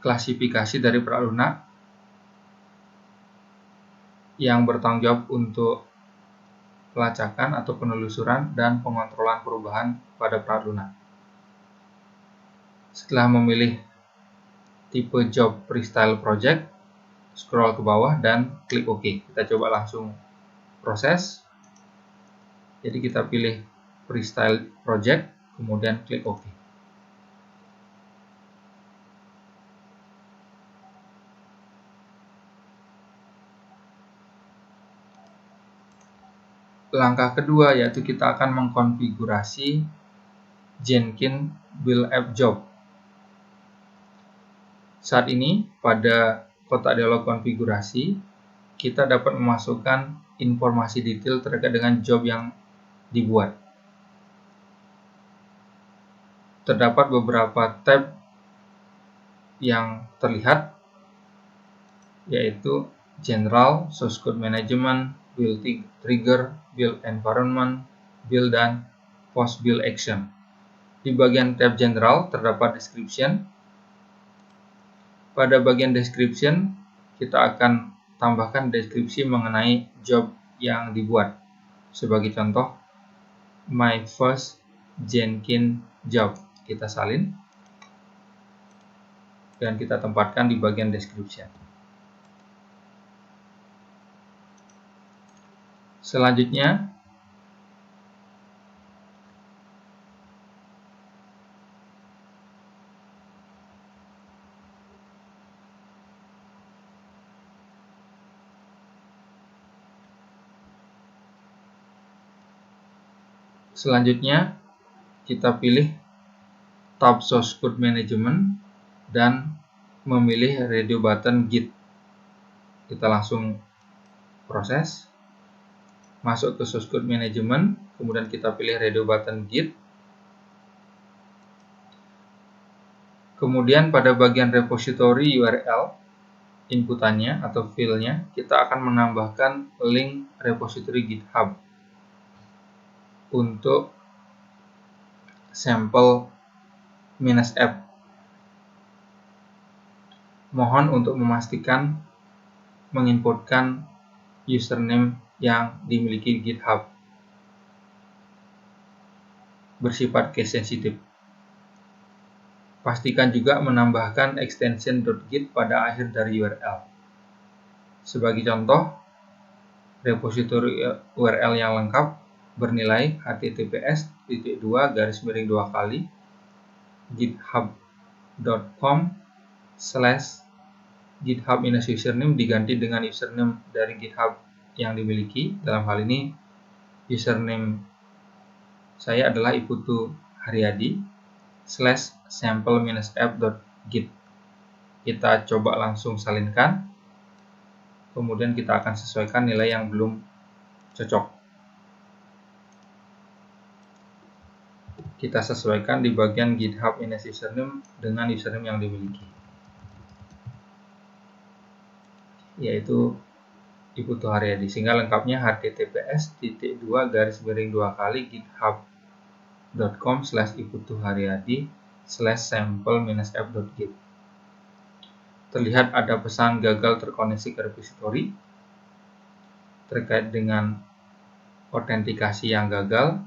klasifikasi dari perangkat lunak yang bertanggung jawab untuk pelacakan atau penelusuran dan pengontrolan perubahan pada perangkat lunak. Setelah memilih tipe job freestyle project, scroll ke bawah dan klik OK. Kita coba langsung proses. Jadi kita pilih freestyle project, kemudian klik OK. Langkah kedua yaitu kita akan mengkonfigurasi Jenkins Build App Job. Saat ini pada kotak dialog konfigurasi, kita dapat memasukkan informasi detail terkait dengan job yang dibuat. Terdapat beberapa tab yang terlihat, yaitu General, Source Code Management, Build Trigger, Build Environment, Build, dan Post Build Action. Di bagian tab General terdapat Description. Pada bagian Description, kita akan tambahkan deskripsi mengenai job yang dibuat. Sebagai contoh, my first Jenkins job. Kita salin dan kita tempatkan di bagian description. Selanjutnya, kita pilih tab Source Code Management dan memilih radio button Git. Kita langsung proses, masuk ke Source Code Management, kemudian kita pilih radio button Git. Kemudian pada bagian repository URL, inputannya atau filenya, kita akan menambahkan link repository GitHub untuk sampel -f. Mohon untuk memastikan menginputkan username yang dimiliki GitHub, bersifat case sensitive. Pastikan juga menambahkan extension .git pada akhir dari URL. Sebagai contoh, repository URL yang lengkap bernilai https://github.com/github-username diganti dengan username dari GitHub yang dimiliki. Dalam hal ini, username saya adalah Iputu Haryadi /sample-f.git. Kita coba langsung salinkan, kemudian kita akan sesuaikan nilai yang belum cocok. Kita sesuaikan di bagian GitHub init username dengan username yang dimiliki, yaitu Iputu Haryadi, sehingga lengkapnya https://github.com/iputuharyadi/sample-f.git. Terlihat ada pesan gagal terkoneksi ke repository. Terkait dengan autentikasi yang gagal,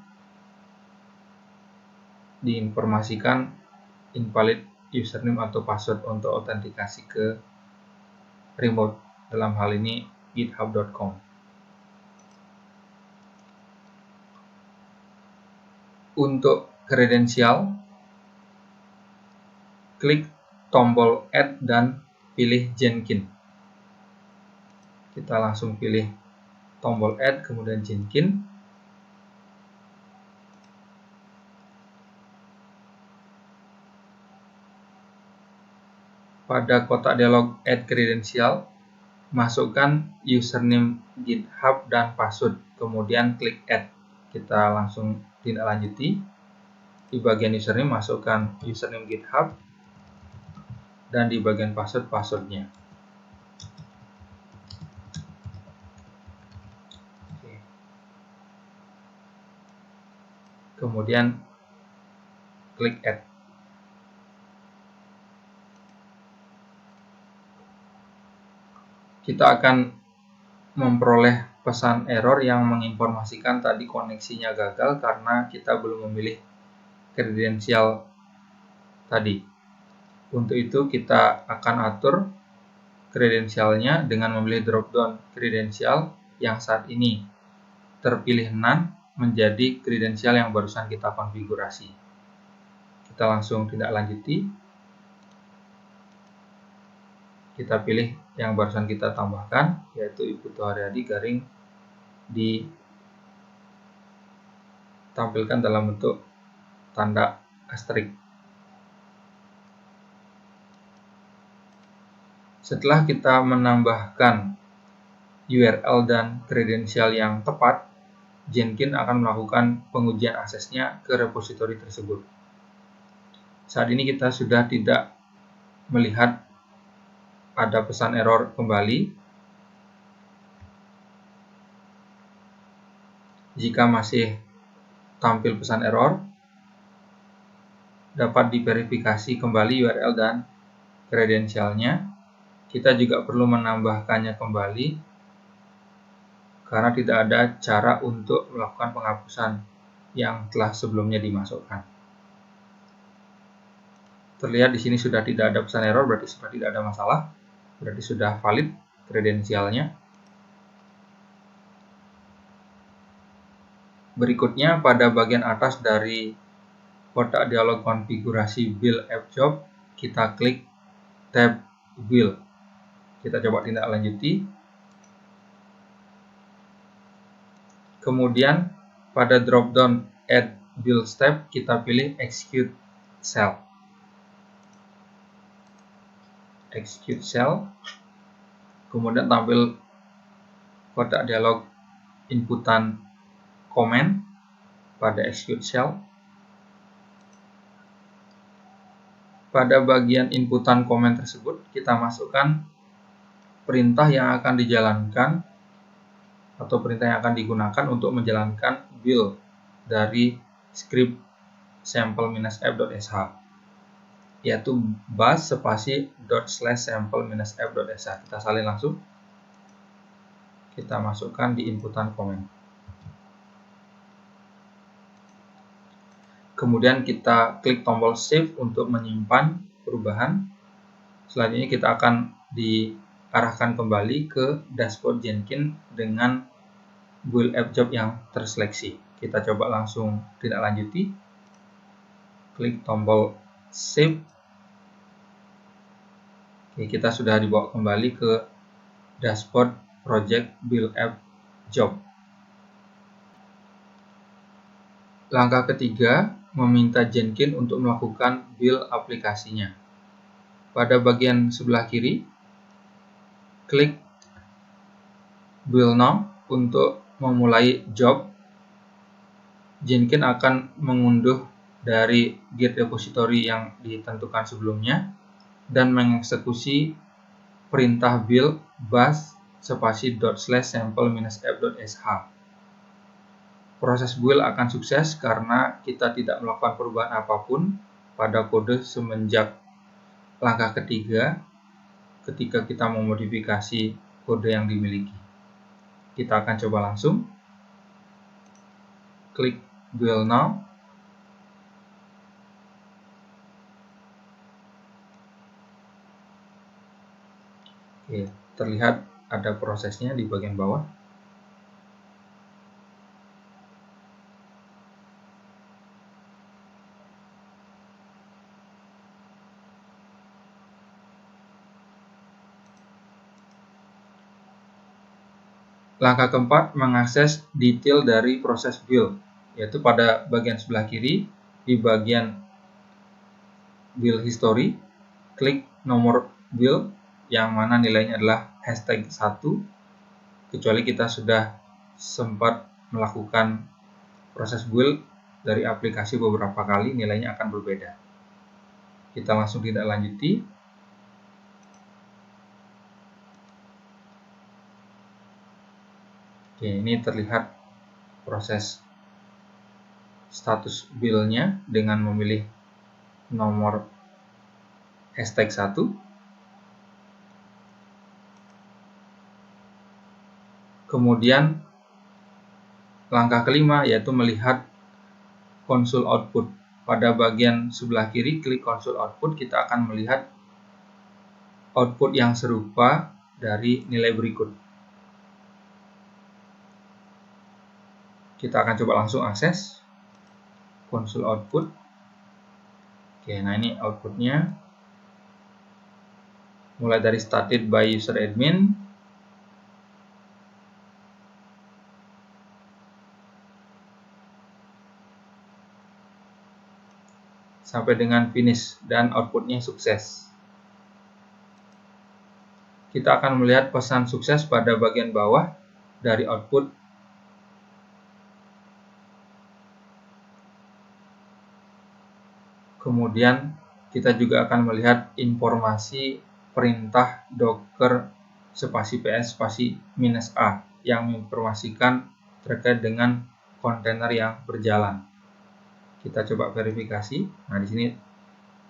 diinformasikan invalid username atau password untuk autentikasi ke remote, dalam hal ini github.com. Untuk kredensial, klik tombol add dan pilih Jenkins. Kita langsung pilih tombol add kemudian Jenkins. Pada kotak dialog Add Credential, masukkan username GitHub dan password, kemudian klik Add. Kita langsung tindak lanjuti. Di bagian username, masukkan username GitHub, dan di bagian password, passwordnya. Kemudian klik Add. Kita akan memperoleh pesan error yang menginformasikan tadi koneksinya gagal karena kita belum memilih kredensial tadi. Untuk itu kita akan atur kredensialnya dengan memilih drop-down kredensial yang saat ini terpilih none menjadi kredensial yang barusan kita konfigurasi. Kita langsung tindak lanjuti. Kita pilih yang barusan kita tambahkan, yaitu Iputu Haryadi garing ditampilkan dalam bentuk tanda asterik. Setelah kita menambahkan URL dan kredensial yang tepat, Jenkins akan melakukan pengujian aksesnya ke repositori tersebut. Saat ini kita sudah tidak melihat ada pesan error kembali. Jika masih tampil pesan error, dapat diverifikasi kembali URL dan kredensialnya. Kita juga perlu menambahkannya kembali karena tidak ada cara untuk melakukan penghapusan yang telah sebelumnya dimasukkan. Terlihat di sini sudah tidak ada pesan error, berarti sudah tidak ada masalah, berarti sudah valid kredensialnya. Berikutnya, pada bagian atas dari kotak dialog konfigurasi Build App Job, kita klik tab Build. Kita coba tindak lanjuti. Kemudian pada drop-down Add Build Step, kita pilih Execute Cell. Execute Cell. Kemudian tampil kotak dialog inputan komen pada Execute Cell. Pada bagian inputan komen tersebut, kita masukkan perintah yang akan dijalankan atau perintah yang akan digunakan untuk menjalankan build dari script sample-app.sh, yaitu bash /sample-app.sh. Kita salin langsung. Kita masukkan di inputan komen. Kemudian kita klik tombol save untuk menyimpan perubahan. Selanjutnya kita akan diarahkan kembali ke dashboard Jenkins dengan build app job yang terseleksi. Kita coba langsung tindak lanjuti. Klik tombol save. Oke, kita sudah dibawa kembali ke dashboard project build app job. Langkah ketiga, meminta Jenkins untuk melakukan build aplikasinya. Pada bagian sebelah kiri, klik Build Now untuk memulai job. Jenkins akan mengunduh dari Git repository yang ditentukan sebelumnya dan mengeksekusi perintah build bash /sample-app.sh. Proses build akan sukses karena kita tidak melakukan perubahan apapun pada kode semenjak langkah ketiga ketika kita memodifikasi kode yang dimiliki. Kita akan coba langsung. Klik Build Now. Oke, terlihat ada prosesnya di bagian bawah. Langkah keempat, mengakses detail dari proses build, yaitu pada bagian sebelah kiri, di bagian build history, klik nomor build yang mana nilainya adalah #1, kecuali kita sudah sempat melakukan proses build dari aplikasi beberapa kali, nilainya akan berbeda. Kita langsung tindak lanjuti. Oke, ini terlihat proses status build-nya dengan memilih nomor #1. Kemudian langkah kelima yaitu melihat konsol output. Pada bagian sebelah kiri, klik konsol output, kita akan melihat output yang serupa dari nilai berikut. Kita akan coba langsung akses konsol output. Oke, nah ini outputnya. Mulai dari started by user admin, sampai dengan finish dan outputnya sukses. kita akan melihat pesan sukses pada bagian bawah dari output. Kemudian kita juga akan melihat informasi perintah docker spasi ps spasi -a yang menginformasikan terkait dengan kontainer yang berjalan. Kita coba verifikasi. Nah, di sini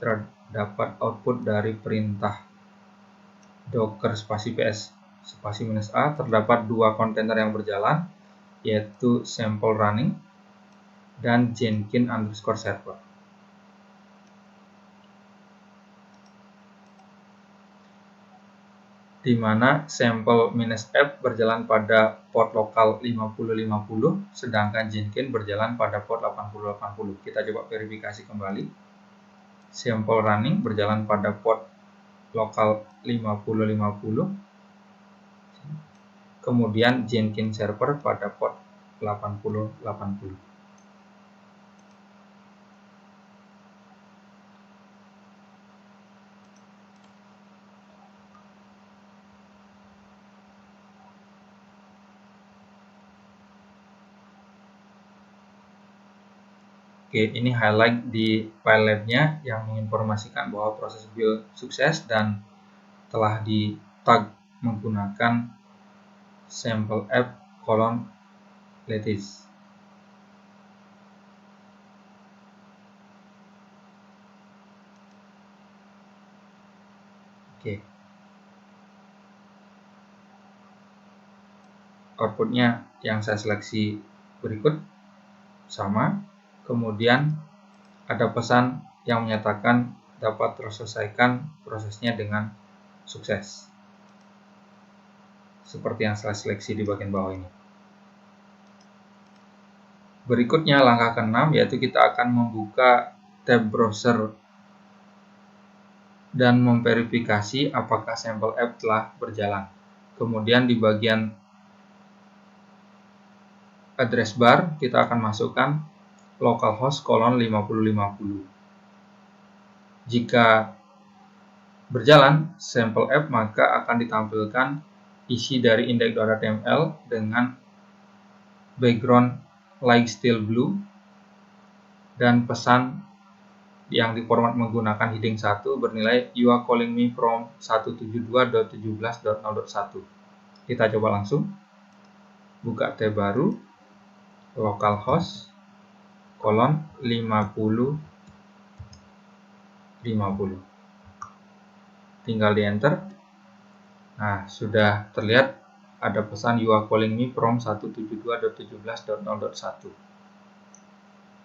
terdapat output dari perintah docker spasi ps spasi -a. Terdapat dua kontainer yang berjalan, yaitu sample running dan Jenkins_server. Di mana sampel -f berjalan pada port lokal 5050, sedangkan Jenkins berjalan pada port 8080. Kita coba verifikasi kembali. Sampel running berjalan pada port lokal 5050, kemudian Jenkins server pada port 8080. Oke, ini highlight di file lab-nya yang menginformasikan bahwa proses build sukses dan telah di tag menggunakan sample app lattice. Oke. Outputnya yang saya seleksi berikut sama. Kemudian ada pesan yang menyatakan dapat terselesaikan prosesnya dengan sukses. Seperti yang saya seleksi di bagian bawah ini. Berikutnya langkah ke-6, yaitu kita akan membuka tab browser dan memverifikasi apakah sample app telah berjalan. Kemudian di bagian address bar kita akan masukkan localhost 5050. Jika berjalan sample app, maka akan ditampilkan isi dari index.html dengan background like style blue dan pesan yang diformat menggunakan heading 1 bernilai you are calling me from 172.17.0.1. Kita coba langsung buka tab baru localhost 5050. Tinggal di enter. Nah, sudah terlihat ada pesan you are calling me from 172.17.0.1.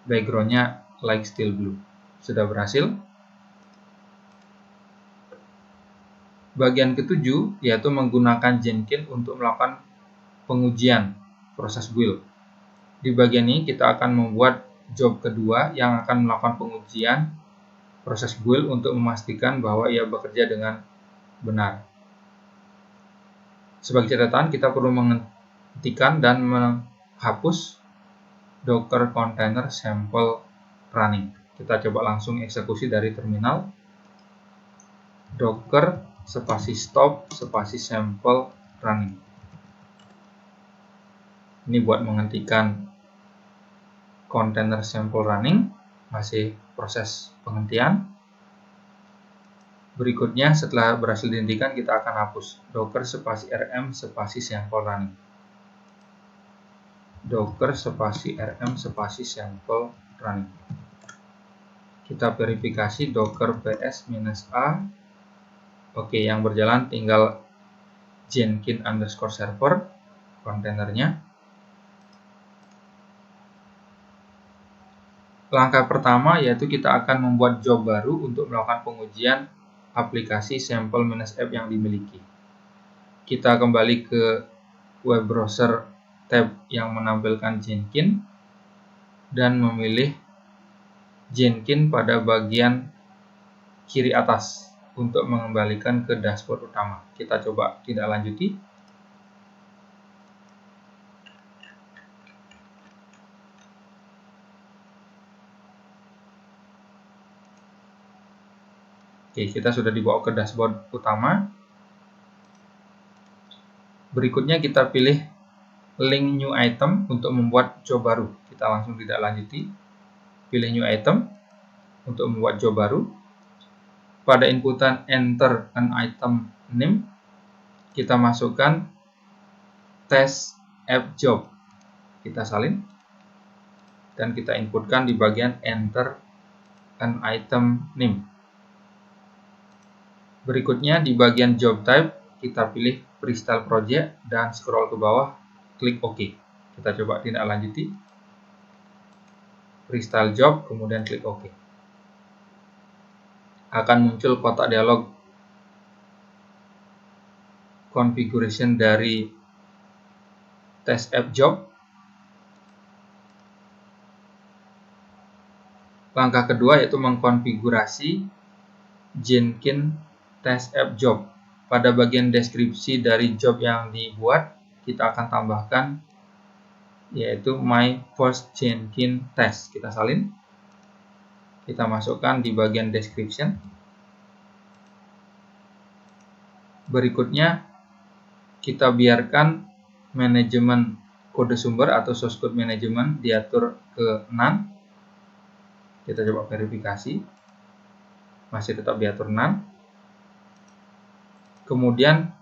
Backgroundnya like style blue. Sudah berhasil. Bagian ke-7 yaitu menggunakan Jenkins untuk melakukan pengujian proses build. Di bagian ini kita akan membuat job kedua yang akan melakukan pengujian proses build untuk memastikan bahwa ia bekerja dengan benar. Sebagai catatan, kita perlu menghentikan dan menghapus Docker container sample running. Kita coba langsung eksekusi dari terminal. Docker spasi stop spasi sample running. Ini buat menghentikan container sample running, masih proses penghentian. Berikutnya, setelah berhasil dihentikan, kita akan hapus docker spasi rm spasi sample running. Docker spasi rm spasi sample running. Kita verifikasi docker ps-a. Oke, yang berjalan tinggal Jenkins_server kontainernya. Langkah pertama yaitu kita akan membuat job baru untuk melakukan pengujian aplikasi sample -app yang dimiliki. Kita kembali ke web browser tab yang menampilkan Jenkins dan memilih Jenkins pada bagian kiri atas untuk mengembalikan ke dashboard utama. Kita coba tidak lanjuti. Oke, kita sudah dibawa ke dashboard utama. Berikutnya kita pilih link new item untuk membuat job baru. Kita langsung tidak lanjuti. Pilih new item untuk membuat job baru. Pada inputan enter an item name, kita masukkan test app job. Kita salin dan kita inputkan di bagian enter an item name. Berikutnya di bagian job type kita pilih freestyle project dan scroll ke bawah, klik OK. Kita coba tindak lanjuti. Freestyle job, kemudian klik OK. Akan muncul kotak dialog configuration dari test app job. Langkah kedua yaitu mengkonfigurasi Jenkins test app job. Pada bagian deskripsi dari job yang dibuat, kita akan tambahkan yaitu my first Jenkins test. Kita salin. Kita masukkan di bagian description. Berikutnya, kita biarkan manajemen kode sumber atau source code management diatur ke none. Kita coba verifikasi. Masih tetap diatur none. Kemudian,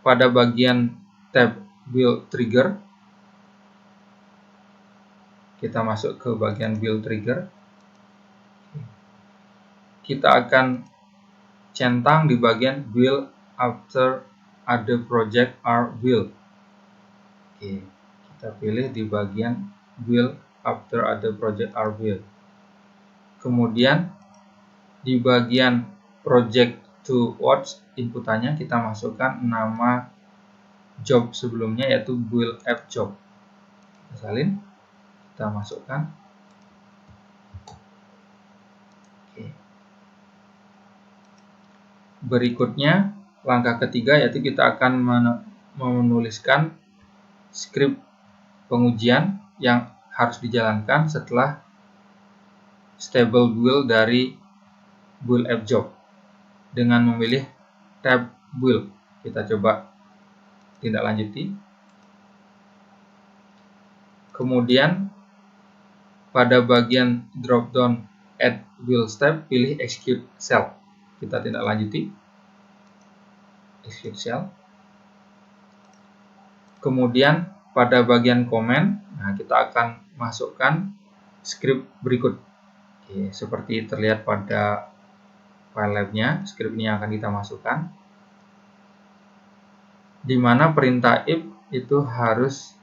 pada bagian tab build trigger, kita masuk ke bagian build trigger. Kita akan centang di bagian build after other project are built. Oke, kita pilih di bagian build after other project are built. Kemudian di bagian project to watch inputannya kita masukkan nama job sebelumnya yaitu build app job. Kita salin, kita masukkan. Oke. Berikutnya langkah ketiga yaitu kita akan menuliskan skrip pengujian yang harus dijalankan setelah stable build dari build app job dengan memilih tab build. Kita coba tindak lanjuti. Kemudian pada bagian drop down add build step pilih execute cell. Kita tindak lanjuti. Execute cell. Kemudian pada bagian comment, kita akan masukkan skrip berikut. Oke, seperti terlihat pada file labnya, skrip ini akan kita masukkan. Di mana perintah if itu harus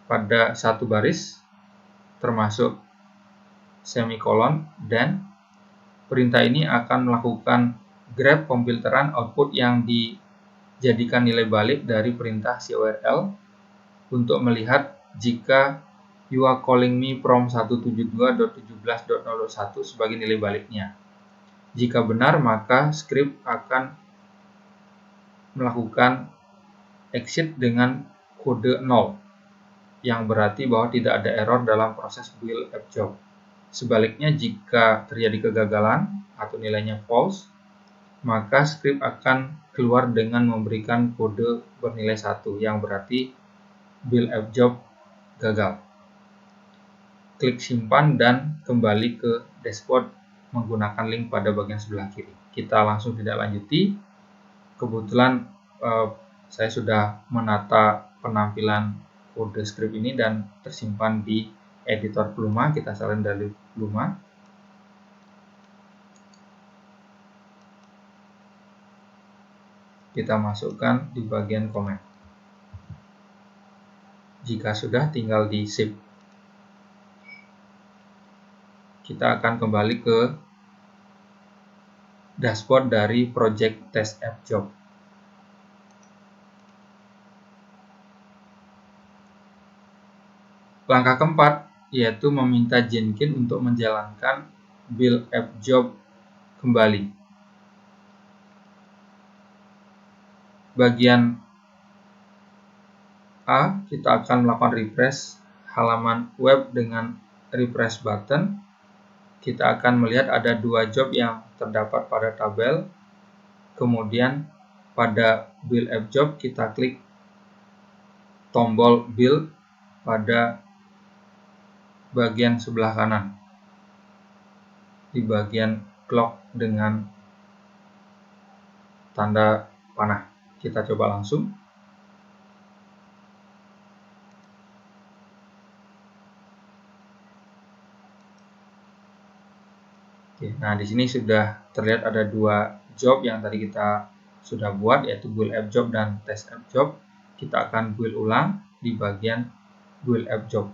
pada satu baris, termasuk semikolon, dan perintah ini akan melakukan grab pemfilteran output yang dijadikan nilai balik dari perintah curl untuk melihat jika you are calling me from 172.17.0.1 sebagai nilai baliknya. Jika benar, maka script akan melakukan exit dengan kode 0, yang berarti bahwa tidak ada error dalam proses build app job. Sebaliknya, jika terjadi kegagalan atau nilainya false, maka script akan keluar dengan memberikan kode bernilai 1, yang berarti build app job gagal. Klik simpan dan kembali ke dashboard menggunakan link pada bagian sebelah kiri. Kita langsung tidak lanjuti. Kebetulan saya sudah menata penampilan kode script ini dan tersimpan di editor Pluma. Kita salin dari Pluma. Kita masukkan di bagian comment. Jika sudah, tinggal di save. Kita akan kembali ke dashboard dari project test app job. Langkah keempat yaitu meminta Jenkins untuk menjalankan build app job kembali. Bagian A, kita akan melakukan refresh halaman web dengan refresh button. Kita akan melihat ada dua job yang terdapat pada tabel. Kemudian pada build app job kita klik tombol build pada bagian sebelah kanan di bagian clock dengan tanda panah. Kita coba langsung. Oke, nah di sini sudah terlihat ada dua job yang tadi kita sudah buat, yaitu build app job dan test app job. Kita akan build ulang di bagian build app job.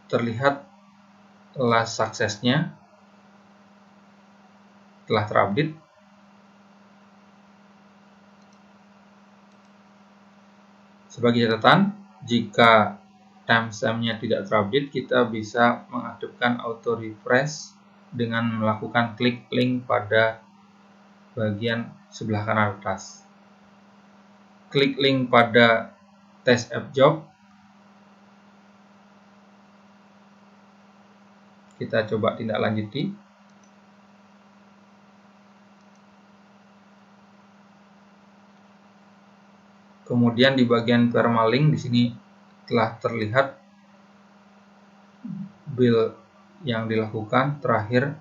Terlihat last suksesnya telah terupdate. Sebagai catatan, jika timestamp-nya tidak terupdate, kita bisa mengaktifkan auto refresh dengan melakukan klik link pada bagian sebelah kanan atas. Klik link pada test app job. Kita coba tindak lanjuti. Kemudian di bagian permalink di sini telah terlihat build yang dilakukan terakhir.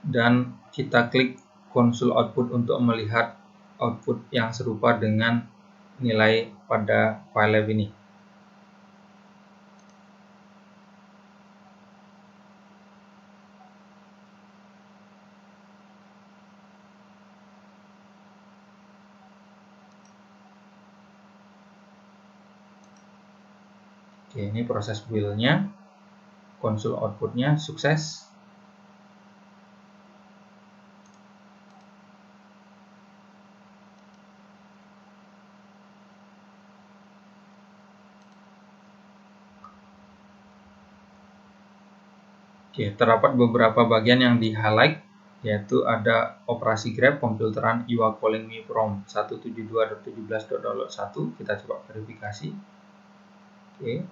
Dan kita klik konsol output untuk melihat output yang serupa dengan nilai pada file lab ini. Oke, ini proses build-nya, konsol output-nya sukses. Oke, terdapat beberapa bagian yang di-highlight, yaitu ada operasi grab, pemfilteran you are calling me from 172.17.download1. Kita coba verifikasi. Oke,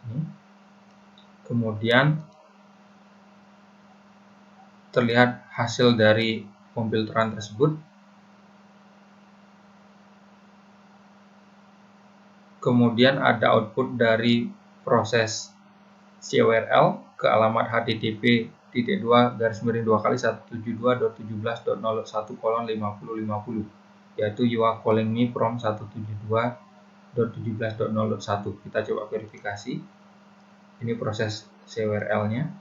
ini. Kemudian terlihat hasil dari pemfilteran tersebut. Kemudian ada output dari proses CWRL ke alamat http://2.172.17.0.1:5050, yaitu you are calling me from 172.17.0.1. Kita coba verifikasi. Ini proses CWRL-nya.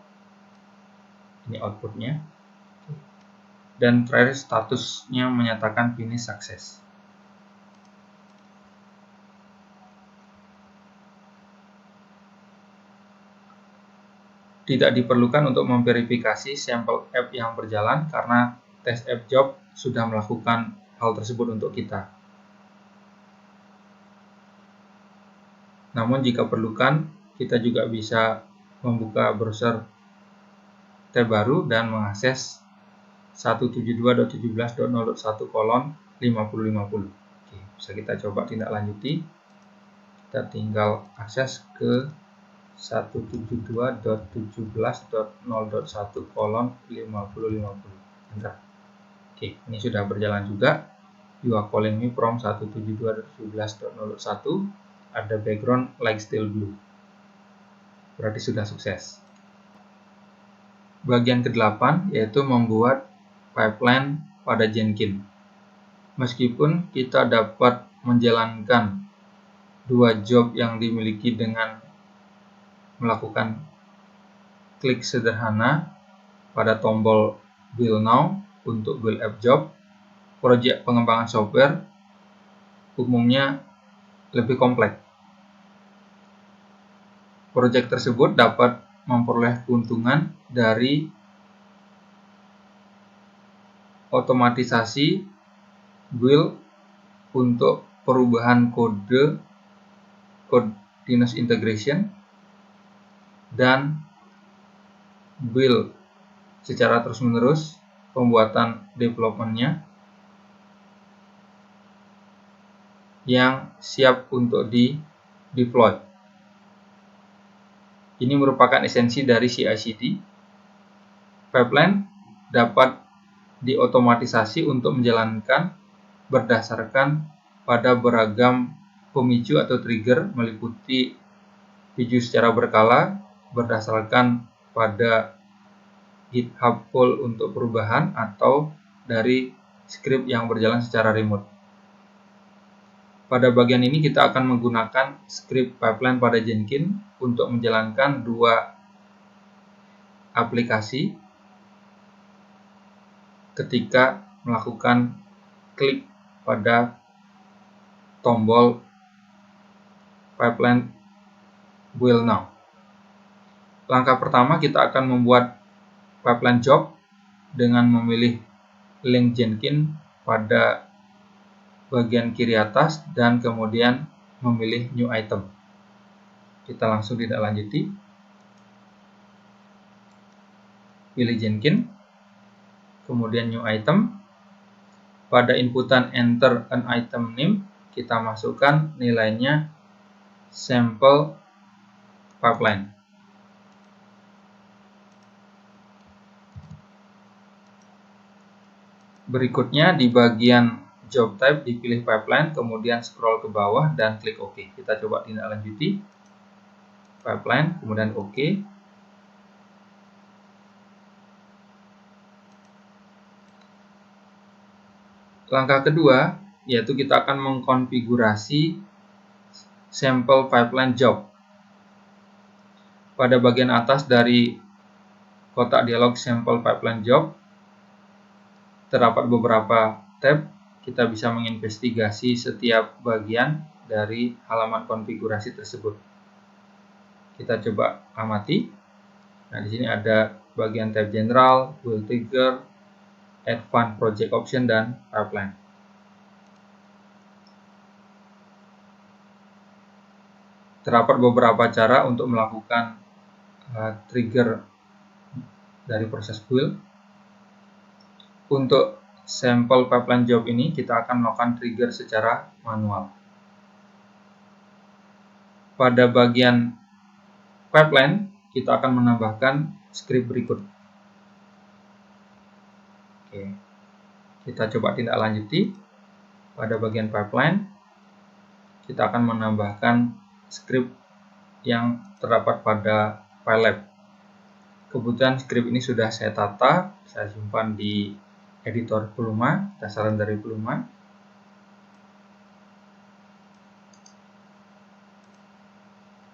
Ini outputnya. Dan terakhir statusnya menyatakan finish success. Tidak diperlukan untuk memverifikasi sampel app yang berjalan karena test app job sudah melakukan hal tersebut untuk kita. Namun jika perlukan, kita juga bisa membuka browser tab baru dan mengakses 172.17.0.1:5050. Oke, bisa kita coba tindak lanjuti. Kita tinggal akses ke 172.17.0.1:5050. Enter. Oke, ini sudah berjalan juga. You are calling me from 172.17.0.1. Ada background like still blue. Berarti sudah sukses. Bagian ke-8 yaitu membuat pipeline pada Jenkins. Meskipun kita dapat menjalankan dua job yang dimiliki dengan melakukan klik sederhana pada tombol build now untuk build app job, proyek pengembangan software umumnya lebih kompleks. Proyek tersebut dapat memperoleh keuntungan dari otomatisasi build untuk perubahan kode continuous integration dan build secara terus-menerus pembuatan development-nya yang siap untuk di-deploy. Ini merupakan esensi dari CI/CD. Pipeline dapat diotomatisasi untuk menjalankan berdasarkan pada beragam pemicu atau trigger, meliputi picu secara berkala berdasarkan pada GitHub pull untuk perubahan atau dari script yang berjalan secara remote. Pada bagian ini kita akan menggunakan script pipeline pada Jenkins untuk menjalankan dua aplikasi ketika melakukan klik pada tombol pipeline build now. Langkah pertama, kita akan membuat pipeline job dengan memilih link Jenkins pada bagian kiri atas dan kemudian memilih new item. Kita langsung tindak-lanjuti. Pilih Jenkins, kemudian new item. Pada inputan enter an item name, kita masukkan nilainya sample pipeline. Berikutnya di bagian job type dipilih pipeline, kemudian scroll ke bawah dan klik OK. Kita coba tindak lanjuti. Pipeline, kemudian OK. Langkah kedua, yaitu kita akan mengkonfigurasi sampel pipeline job. Pada bagian atas dari kotak dialog sampel pipeline job, terdapat beberapa tab. Kita bisa menginvestigasi setiap bagian dari halaman konfigurasi tersebut. Kita coba amati. Nah, di sini ada bagian tab general, build trigger, advanced project option, dan pipeline. Terdapat beberapa cara untuk melakukan trigger dari proses build. Untuk sampel pipeline job ini kita akan melakukan trigger secara manual. Pada bagian pipeline kita akan menambahkan script berikut. Oke. Kita coba tindak lanjuti. Pada bagian pipeline kita akan menambahkan script yang terdapat pada file lab. Kebetulan script ini sudah saya tata, saya simpan di editor Pluma, dasaran dari Pluma.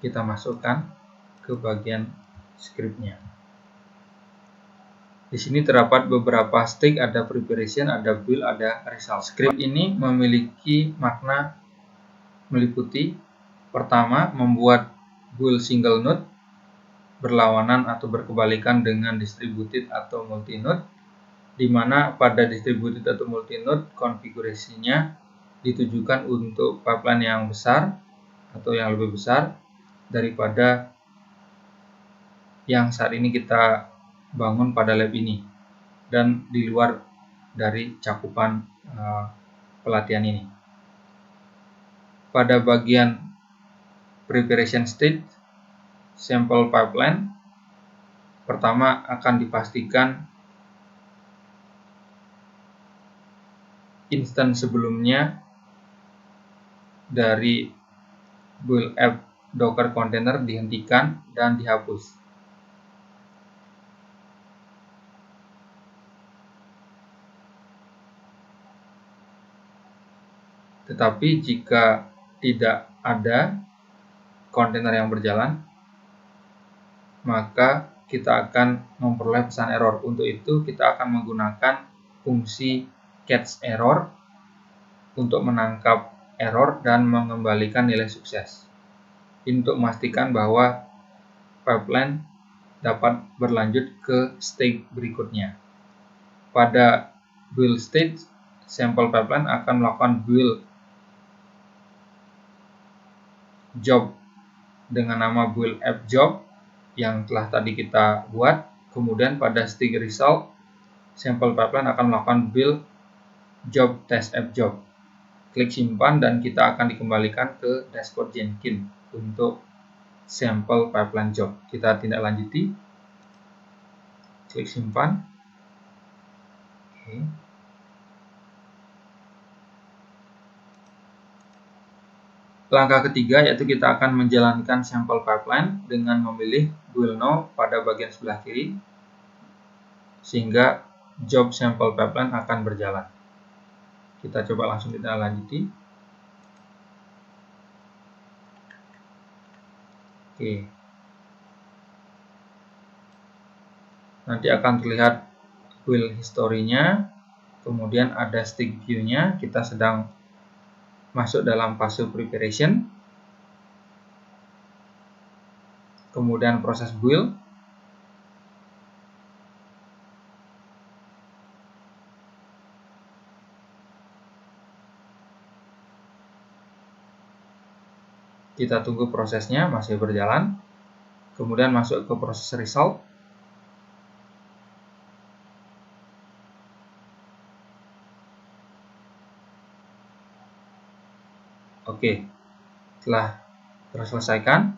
Kita masukkan ke bagian scriptnya. Di sini terdapat beberapa stage, ada preparation, ada build, ada result. Script ini memiliki makna meliputi: pertama, membuat build single node berlawanan atau berkebalikan dengan distributed atau multi node, di mana pada distributed atau multi node konfigurasinya ditujukan untuk pipeline yang besar atau yang lebih besar daripada yang saat ini kita bangun pada lab ini dan di luar dari cakupan pelatihan ini. Pada bagian preparation stage sample pipeline, pertama akan dipastikan instance sebelumnya dari build app Docker container dihentikan dan dihapus. Tetapi jika tidak ada kontainer yang berjalan, maka kita akan memperoleh pesan error. Untuk itu kita akan menggunakan fungsi catch error untuk menangkap error dan mengembalikan nilai sukses. Untuk memastikan bahwa pipeline dapat berlanjut ke stage berikutnya. Pada build stage, sample pipeline akan melakukan build job dengan nama build app job yang telah tadi kita buat. Kemudian pada stick result, sampel pipeline akan melakukan build job test app job. Klik simpan dan kita akan dikembalikan ke dashboard Jenkins untuk sampel pipeline job. Kita tindak lanjuti. Klik simpan. Oke. Langkah ketiga yaitu kita akan menjalankan sampel pipeline dengan memilih build now pada bagian sebelah kiri sehingga job sampel pipeline akan berjalan. Kita coba langsung kita lanjuti. Oke. Nanti akan terlihat build history-nya, kemudian ada stick view-nya, kita sedang masuk dalam fase preparation, kemudian proses build, kita tunggu prosesnya masih berjalan, kemudian masuk ke proses result. Oke, telah terselesaikan.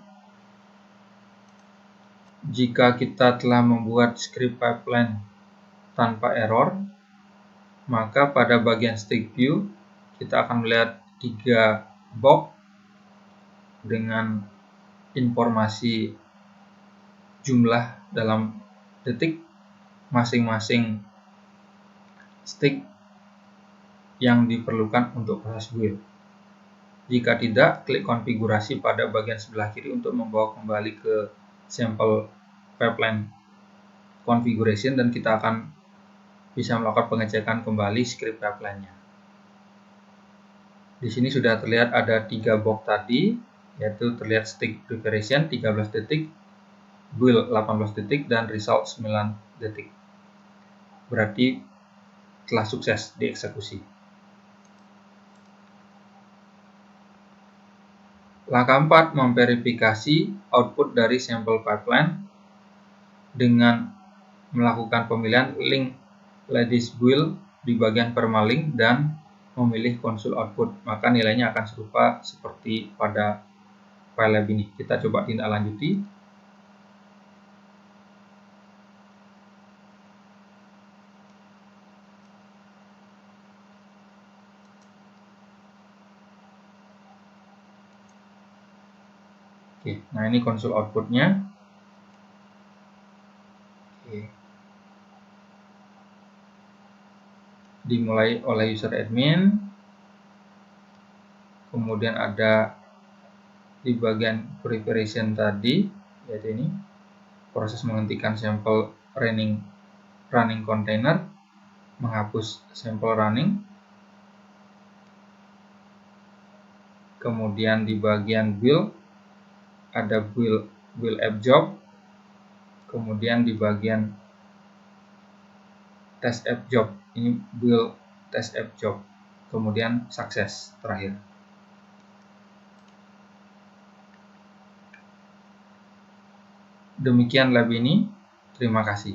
Jika kita telah membuat script pipeline tanpa error, maka pada bagian stick view kita akan melihat 3 box dengan informasi jumlah dalam detik masing-masing stick yang diperlukan untuk proses build. Jika tidak, klik konfigurasi pada bagian sebelah kiri untuk membawa kembali ke sampel pipeline configuration dan kita akan bisa melakukan pengecekan kembali script pipeline-nya. Di sini sudah terlihat ada 3 box tadi, yaitu terlihat stick preparation 13 detik, build 18 detik, dan result 9 detik. Berarti telah sukses dieksekusi. Langkah 4, memverifikasi output dari sampel pipeline dengan melakukan pemilihan link Ladis build di bagian permalink dan memilih konsul output. Maka nilainya akan serupa seperti pada file lab ini. Kita coba tindak lanjuti. Oke, nah ini konsul outputnya. Oke. Dimulai oleh user admin, kemudian ada di bagian preparation tadi, yaitu ini proses menghentikan sampel running container, menghapus sampel running, kemudian di bagian build ada build app job, kemudian di bagian test app job ini build test app job, kemudian sukses terakhir. Demikian lab ini, terima kasih.